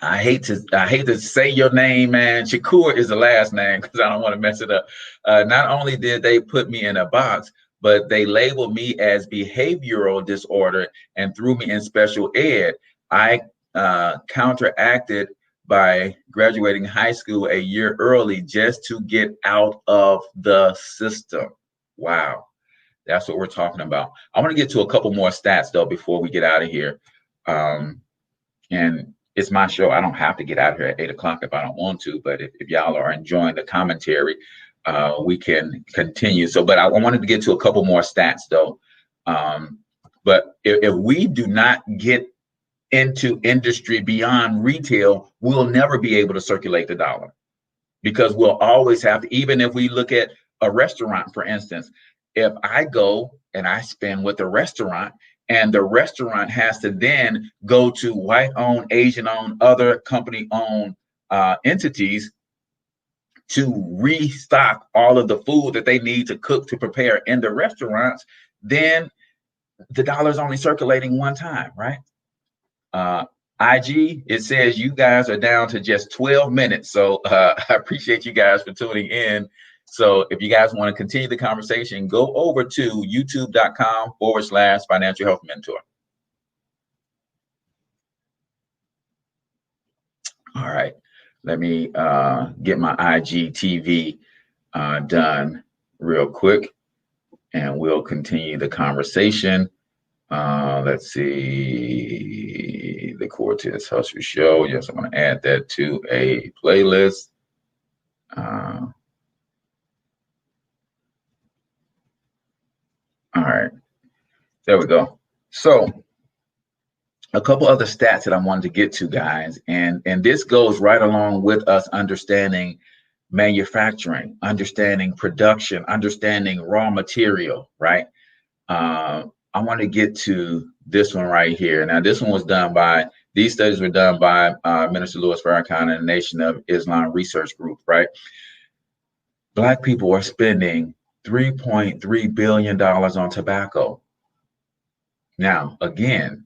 I hate to say your name, man. Shakur is the last name because I don't want to mess it up. Not only did they put me in a box, but they labeled me as behavioral disorder and threw me in special ed. I counteracted by graduating high school a year early just to get out of the system. Wow, that's what we're talking about. I want to get to a couple more stats though before we get out of here. And it's my show. I don't have to get out here at 8 o'clock if I don't want to, but if y'all are enjoying the commentary, we can continue. So, but I wanted to get to a couple more stats though. But if we do not get into industry beyond retail, we'll never be able to circulate the dollar, because we'll always have to, even if we look at a restaurant, for instance, if I go and I spend with the restaurant and the restaurant has to then go to white-owned, Asian-owned, other company-owned entities to restock all of the food that they need to cook to prepare in the restaurants, then the dollar is only circulating 1 time, right? IG, it says you guys are down to just 12 minutes. So I appreciate you guys for tuning in. So if you guys want to continue the conversation, go over to youtube.com/financial health mentor. All right, let me get my IGTV done real quick and we'll continue the conversation. Let's see, the Cortez Hustle Show. Yes, I'm going to add that to a playlist. All right, there we go. So a couple other stats that I wanted to get to, guys, and this goes right along with us understanding manufacturing, understanding production, understanding raw material, right? I want to get to this one right here. Now, this one was done by, these studies were done by Minister Louis Farrakhan and the Nation of Islam Research Group, right? Black people are spending $3.3 billion on tobacco. Now, again,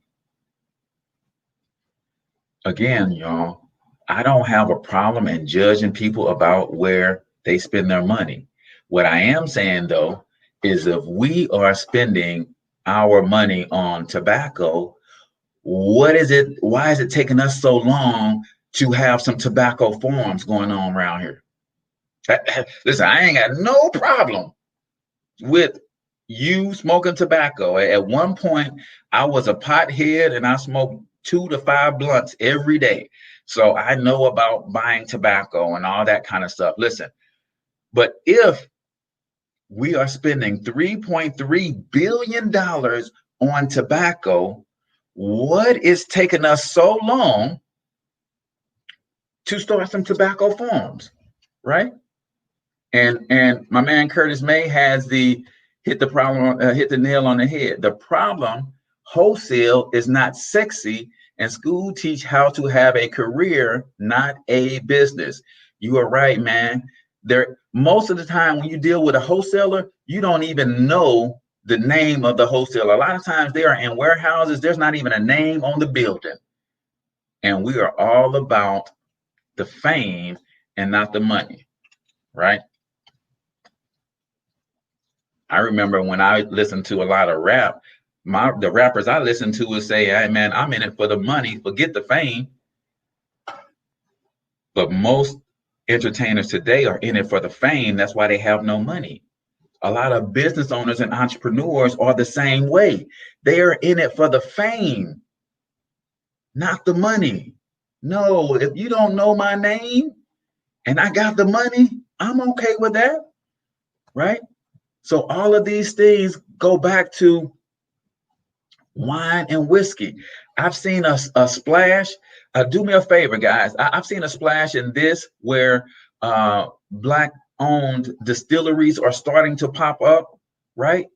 y'all, I don't have a problem in judging people about where they spend their money. What I am saying, though, is if we are spending our money on tobacco, what is it? Why is it taking us so long to have some tobacco farms going on around here? Listen, I ain't got no problem with you smoking tobacco. At one point, I was a pothead and I smoked 2 to 5 blunts every day. So I know about buying tobacco and all that kind of stuff. Listen, but if we are spending $3.3 billion on tobacco, what is taking us so long to start some tobacco farms, right? And my man Curtis May has hit the nail on the head. The problem, wholesale is not sexy, and school teach how to have a career, not a business. You are right, man. Most of the time when you deal with a wholesaler, you don't even know the name of the wholesaler. A lot of times they are in warehouses. There's not even a name on the building. And we are all about the fame and not the money, right? I remember when I listened to a lot of rap, the rappers I listened to would say, hey man, I'm in it for the money, forget the fame. But most entertainers today are in it for the fame. That's why they have no money. A lot of business owners and entrepreneurs are the same way. They are in it for the fame, not the money. No, if you don't know my name and I got the money, I'm okay with that, right? So all of these things go back to wine and whiskey. I've seen a splash. Do me a favor, guys. I've seen a splash in this where Black-owned distilleries are starting to pop up, right?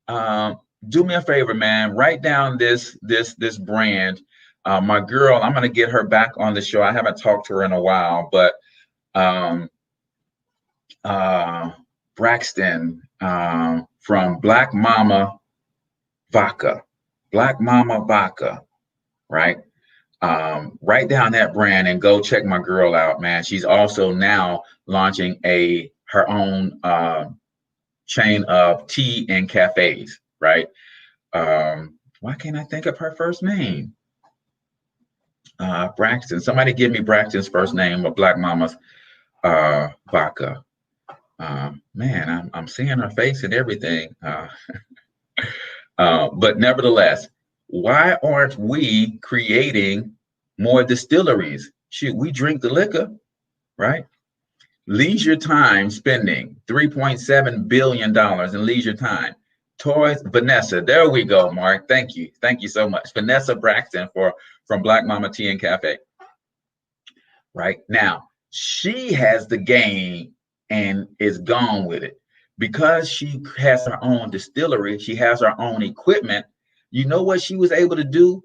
Do me a favor, man. Write down this brand. My girl, I'm gonna get her back on the show. I haven't talked to her in a while, but Braxton from Black Mama Vodka, right? Write down that brand and go check my girl out, man. She's also now launching her own chain of tea and cafes, right? Why can't I think of her first name? Braxton. Somebody give me Braxton's first name of Black Mama's Vodka. Man, I'm seeing her face and everything. But nevertheless, why aren't we creating more distilleries? Shoot, we drink the liquor, right? Leisure time spending, $3.7 billion in leisure time. Toys, Vanessa, there we go, Mark. Thank you. Thank you so much. Vanessa Braxton from Black Mama Tea and Cafe. Right now, she has the game and is gone with it. Because she has her own distillery, she has her own equipment. You know what she was able to do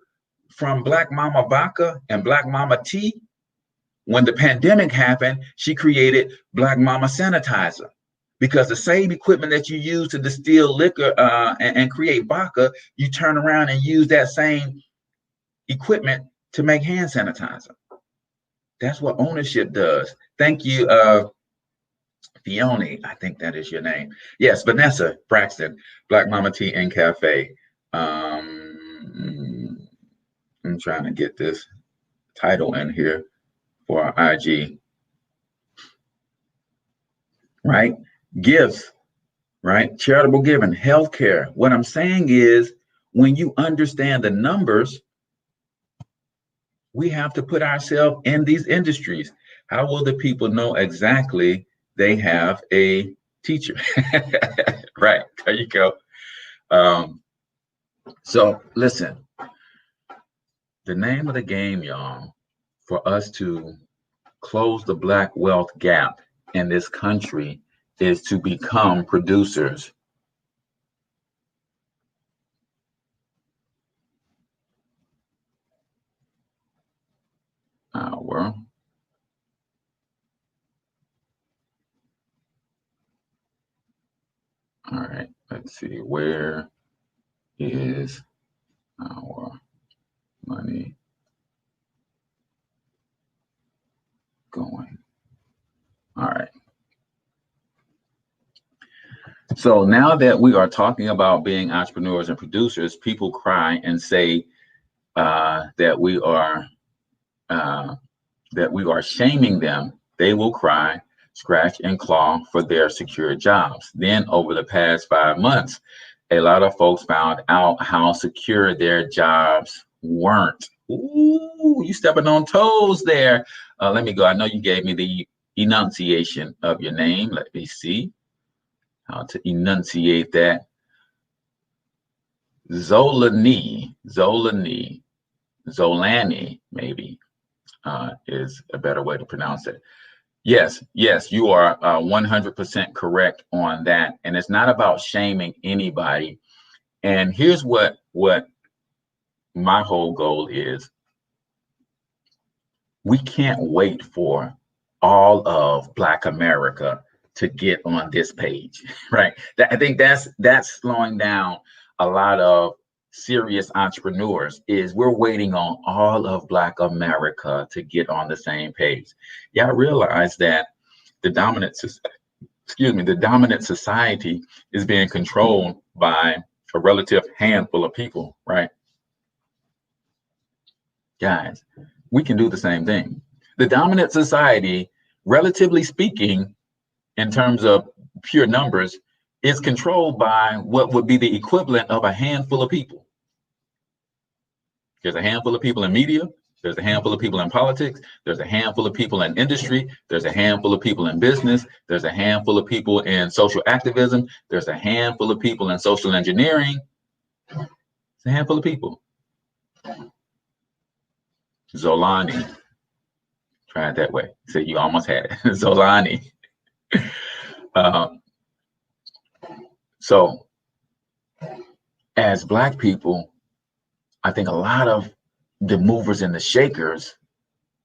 from Black Mama Vodka and Black Mama Tea? When the pandemic happened, she created Black Mama Sanitizer, because the same equipment that you use to distill liquor and create vodka, you turn around and use that same equipment to make hand sanitizer. That's what ownership does. Thank you, Fiona, I think that is your name. Yes, Vanessa Braxton, Black Mama Tea and Cafe. I'm trying to get this title in here for our IG. Right? Gifts, right? Charitable giving, healthcare. What I'm saying is, when you understand the numbers, we have to put ourselves in these industries. How will the people know exactly they have a teacher? Right, there you go. So listen, the name of the game, y'all, for us to close the Black wealth gap in this country is to become producers. All right, let's see, where is our money going? All right. So now that we are talking about being entrepreneurs and producers, people cry and say that we are shaming them. They will cry, scratch, and claw for their secure jobs. Then over the past 5 months, a lot of folks found out how secure their jobs weren't. Ooh, you stepping on toes there. Let me go. I know you gave me the enunciation of your name. Let me see how to enunciate that. Zolani, maybe is a better way to pronounce it. Yes, you are 100% correct on that. And it's not about shaming anybody. And here's what my whole goal is. We can't wait for all of Black America to get on this page, right? I think that's slowing down a lot of serious entrepreneurs. Is we're waiting on all of Black America to get on the same page. Yeah, I realize that the dominant society is being controlled by a relative handful of people, right? Guys, we can do the same thing. The dominant society, relatively speaking, in terms of pure numbers, is controlled by what would be the equivalent of a handful of people. There's a handful of people in media. There's a handful of people in politics. There's a handful of people in industry. There's a handful of people in business. There's a handful of people in social activism. There's a handful of people in social engineering. It's a handful of people. Zolani. Try it that way. So you almost had it. Zolani. So as Black people, I think a lot of the movers and the shakers,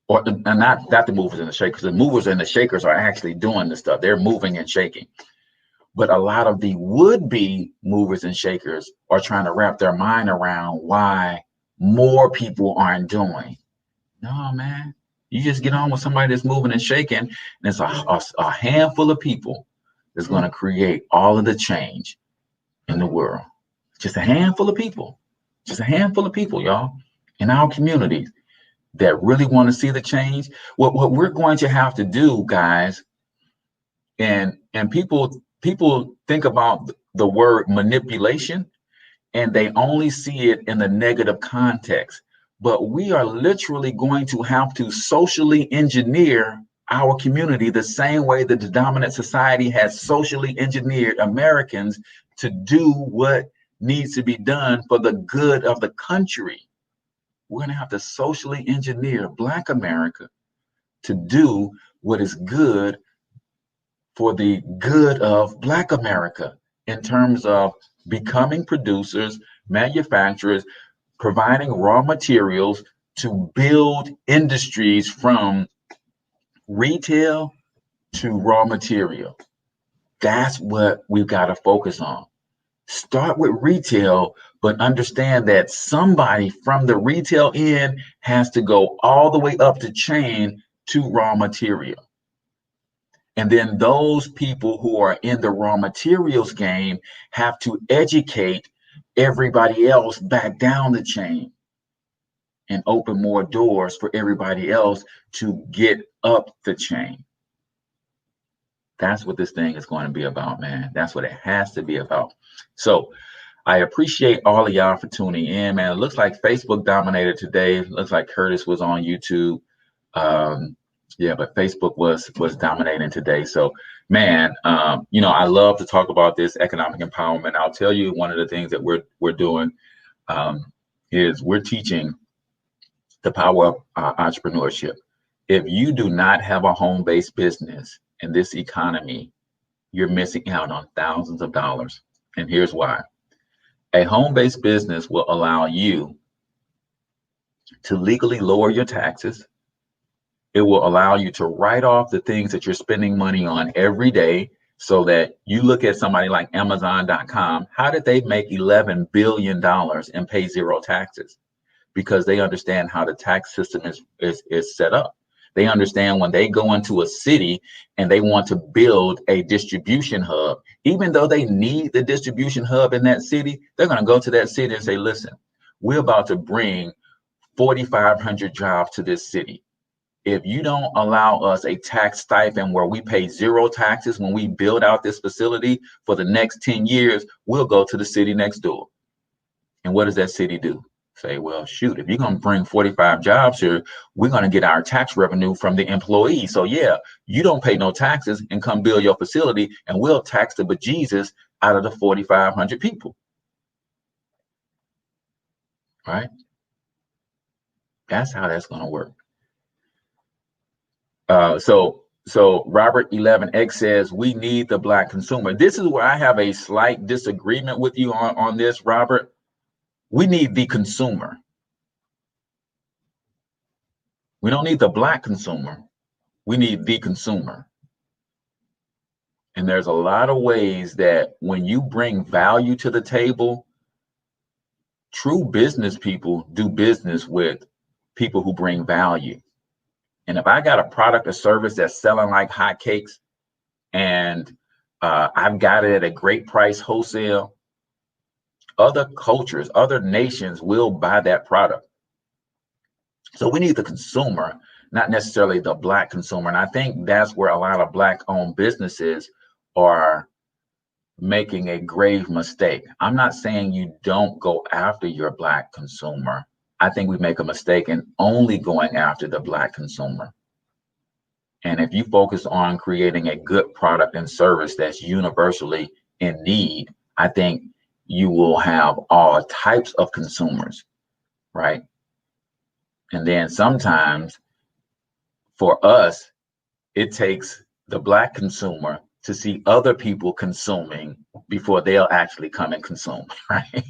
or not the movers and the shakers, the movers and the shakers are actually doing the stuff. They're moving and shaking. But a lot of the would-be movers and shakers are trying to wrap their mind around why more people aren't doing. No, man. You just get on with somebody that's moving and shaking, and it's a handful of people that's going to create all of the change in the world. Just a handful of people. Just a handful of people, y'all, in our communities that really want to see the change. What we're going to have to do, guys, and people think about the word manipulation, and they only see it in the negative context. But we are literally going to have to socially engineer our community the same way that the dominant society has socially engineered Americans to do what needs to be done for the good of the country. We're going to have to socially engineer Black America to do what is good for the good of Black America in terms of becoming producers, manufacturers, providing raw materials to build industries from retail to raw material. That's what we've got to focus on. Start with retail, but understand that somebody from the retail end has to go all the way up the chain to raw material. And then those people who are in the raw materials game have to educate everybody else back down the chain and open more doors for everybody else to get up the chain. That's what this thing is going to be about, man. That's what it has to be about. So I appreciate all of y'all for tuning in, man. It looks like Facebook dominated today. It looks like Curtis was on YouTube. Yeah, but Facebook was dominating today. So, man, I love to talk about this economic empowerment. I'll tell you, one of the things that we're doing is we're teaching the power of entrepreneurship. If you do not have a home-based business in this economy, you're missing out on thousands of dollars. And here's why. A home-based business will allow you to legally lower your taxes. It will allow you to write off the things that you're spending money on every day, so that you look at somebody like Amazon.com. How did they make $11 billion and pay zero taxes? Because they understand how the tax system is set up. They understand when they go into a city and they want to build a distribution hub, even though they need the distribution hub in that city, they're going to go to that city and say, listen, we're about to bring 4,500 jobs to this city. If you don't allow us a tax stipend where we pay zero taxes when we build out this facility for the next 10 years, we'll go to the city next door. And what does that city do? Say, well, shoot, if you're going to bring 45 jobs here, we're going to get our tax revenue from the employee. So yeah, you don't pay no taxes and come build your facility, and we'll tax the bejesus out of the 4,500 people. Right? That's how that's going to work. So Robert 11X says, we need the Black consumer. This is where I have a slight disagreement with you on this, Robert. We need the consumer. We don't need the Black consumer. We need the consumer. And there's a lot of ways that when you bring value to the table, true business people do business with people who bring value. And if I got a product or service that's selling like hotcakes, and I've got it at a great price wholesale, other cultures, other nations will buy that product. So we need the consumer, not necessarily the Black consumer. And I think that's where a lot of Black-owned businesses are making a grave mistake. I'm not saying you don't go after your Black consumer. I think we make a mistake in only going after the Black consumer. And if you focus on creating a good product and service that's universally in need, I think you will have all types of consumers, right? And then sometimes for us, it takes the Black consumer to see other people consuming before they'll actually come and consume, right?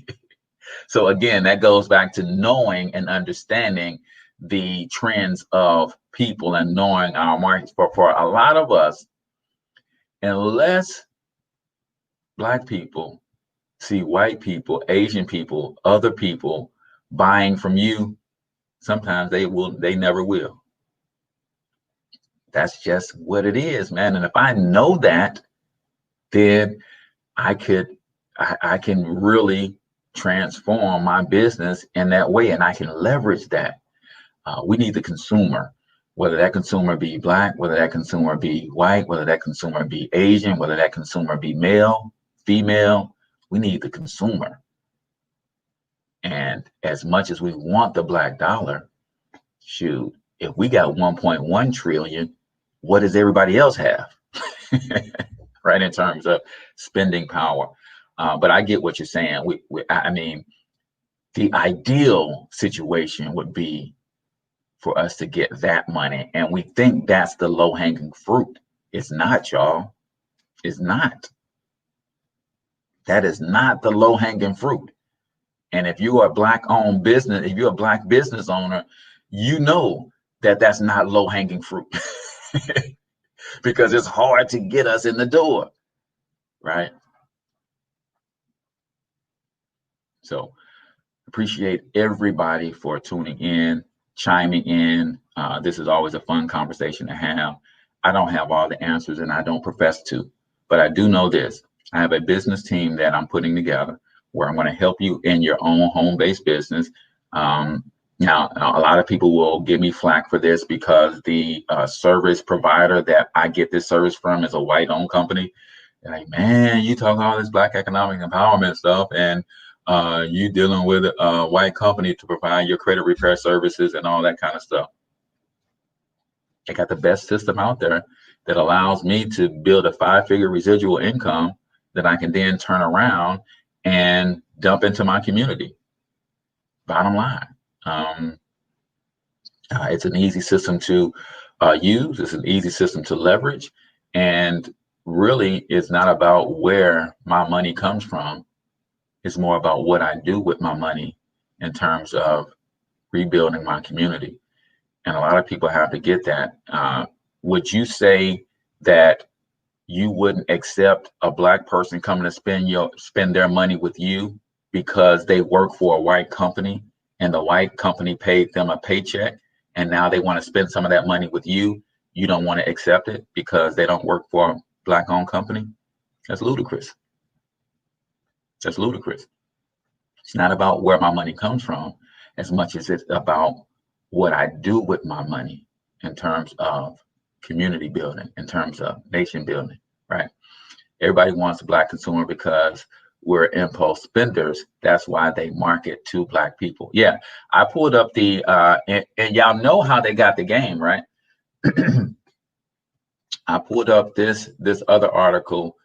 So again, that goes back to knowing and understanding the trends of people and knowing our markets. For a lot of us, unless Black people see white people, Asian people, other people buying from you, sometimes they never will. That's just what it is, man. And if I know that, then I can really transform my business in that way, and I can leverage that. We need the consumer, whether that consumer be Black, whether that consumer be white, whether that consumer be Asian, whether that consumer be male, female. We need the consumer. And as much as we want the Black dollar, shoot, if we got 1.1 trillion, what does everybody else have? Right, in terms of spending power. But I get what you're saying. I mean, the ideal situation would be for us to get that money. And we think that's the low-hanging fruit. It's not, y'all. It's not. That is not the low-hanging fruit. And if you are a Black-owned business, if you're a Black business owner, you know that that's not low-hanging fruit. Because it's hard to get us in the door, right? So appreciate everybody for tuning in, chiming in. This is always a fun conversation to have. I don't have all the answers, and I don't profess to, but I do know this. I have a business team that I'm putting together where I'm going to help you in your own home-based business. Now, a lot of people will give me flack for this because the service provider that I get this service from is a white-owned company. They're like, man, you talk all this Black economic empowerment stuff, and you dealing with a white company to provide your credit repair services and all that kind of stuff. I got the best system out there that allows me to build a 5-figure residual income that I can then turn around and dump into my community. Bottom line. It's an easy system to use. It's an easy system to leverage. And really, it's not about where my money comes from. It's more about what I do with my money in terms of rebuilding my community. And a lot of people have to get that. Would you say that you wouldn't accept a Black person coming to spend their money with you because they work for a white company and the white company paid them a paycheck, and now they want to spend some of that money with you? You don't want to accept it because they don't work for a Black-owned company? That's ludicrous. That's ludicrous. It's not about where my money comes from as much as it's about what I do with my money in terms of community building, in terms of nation building, right? Everybody wants a Black consumer because we're impulse spenders. That's why they market to Black people. Yeah, I pulled up the, and y'all know how they got the game, right? I pulled up this other article,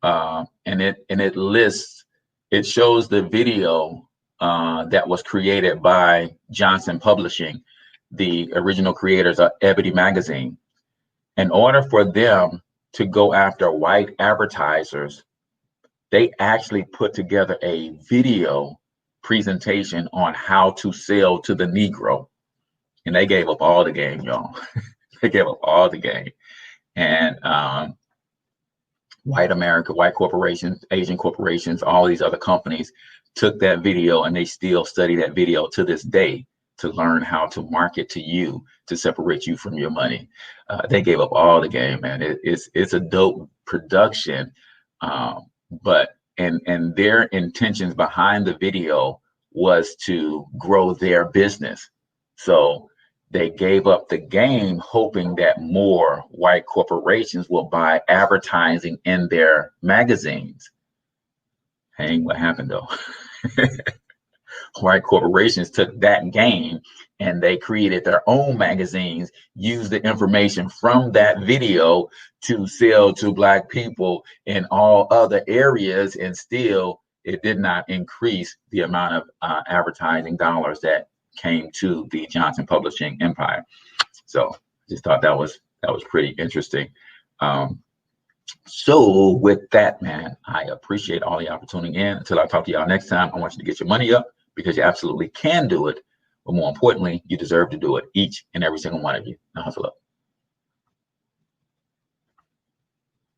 and it lists, it shows the video that was created by Johnson Publishing, the original creators of Ebony magazine. In order for them to go after white advertisers, they actually put together a video presentation on how to sell to the Negro. And they gave up all the game, y'all. They gave up all the game. And white America, white corporations, Asian corporations, all these other companies took that video, and they still study that video to this day to learn how to market to you, to separate you from your money. They gave up all the game, man. It's a dope production, but and their intentions behind the video was to grow their business. So they gave up the game, hoping that more white corporations will buy advertising in their magazines. Ain't what happened though. White corporations took that game and they created their own magazines, used the information from that video to sell to Black people in all other areas, and still it did not increase the amount of advertising dollars that came to the Johnson Publishing empire. So just thought that was pretty interesting. So with that, man, I appreciate all y'all for tuning in. Until I talk to y'all next time, I want you to get your money up, because you absolutely can do it. But more importantly, you deserve to do it, each and every single one of you. Now hustle up.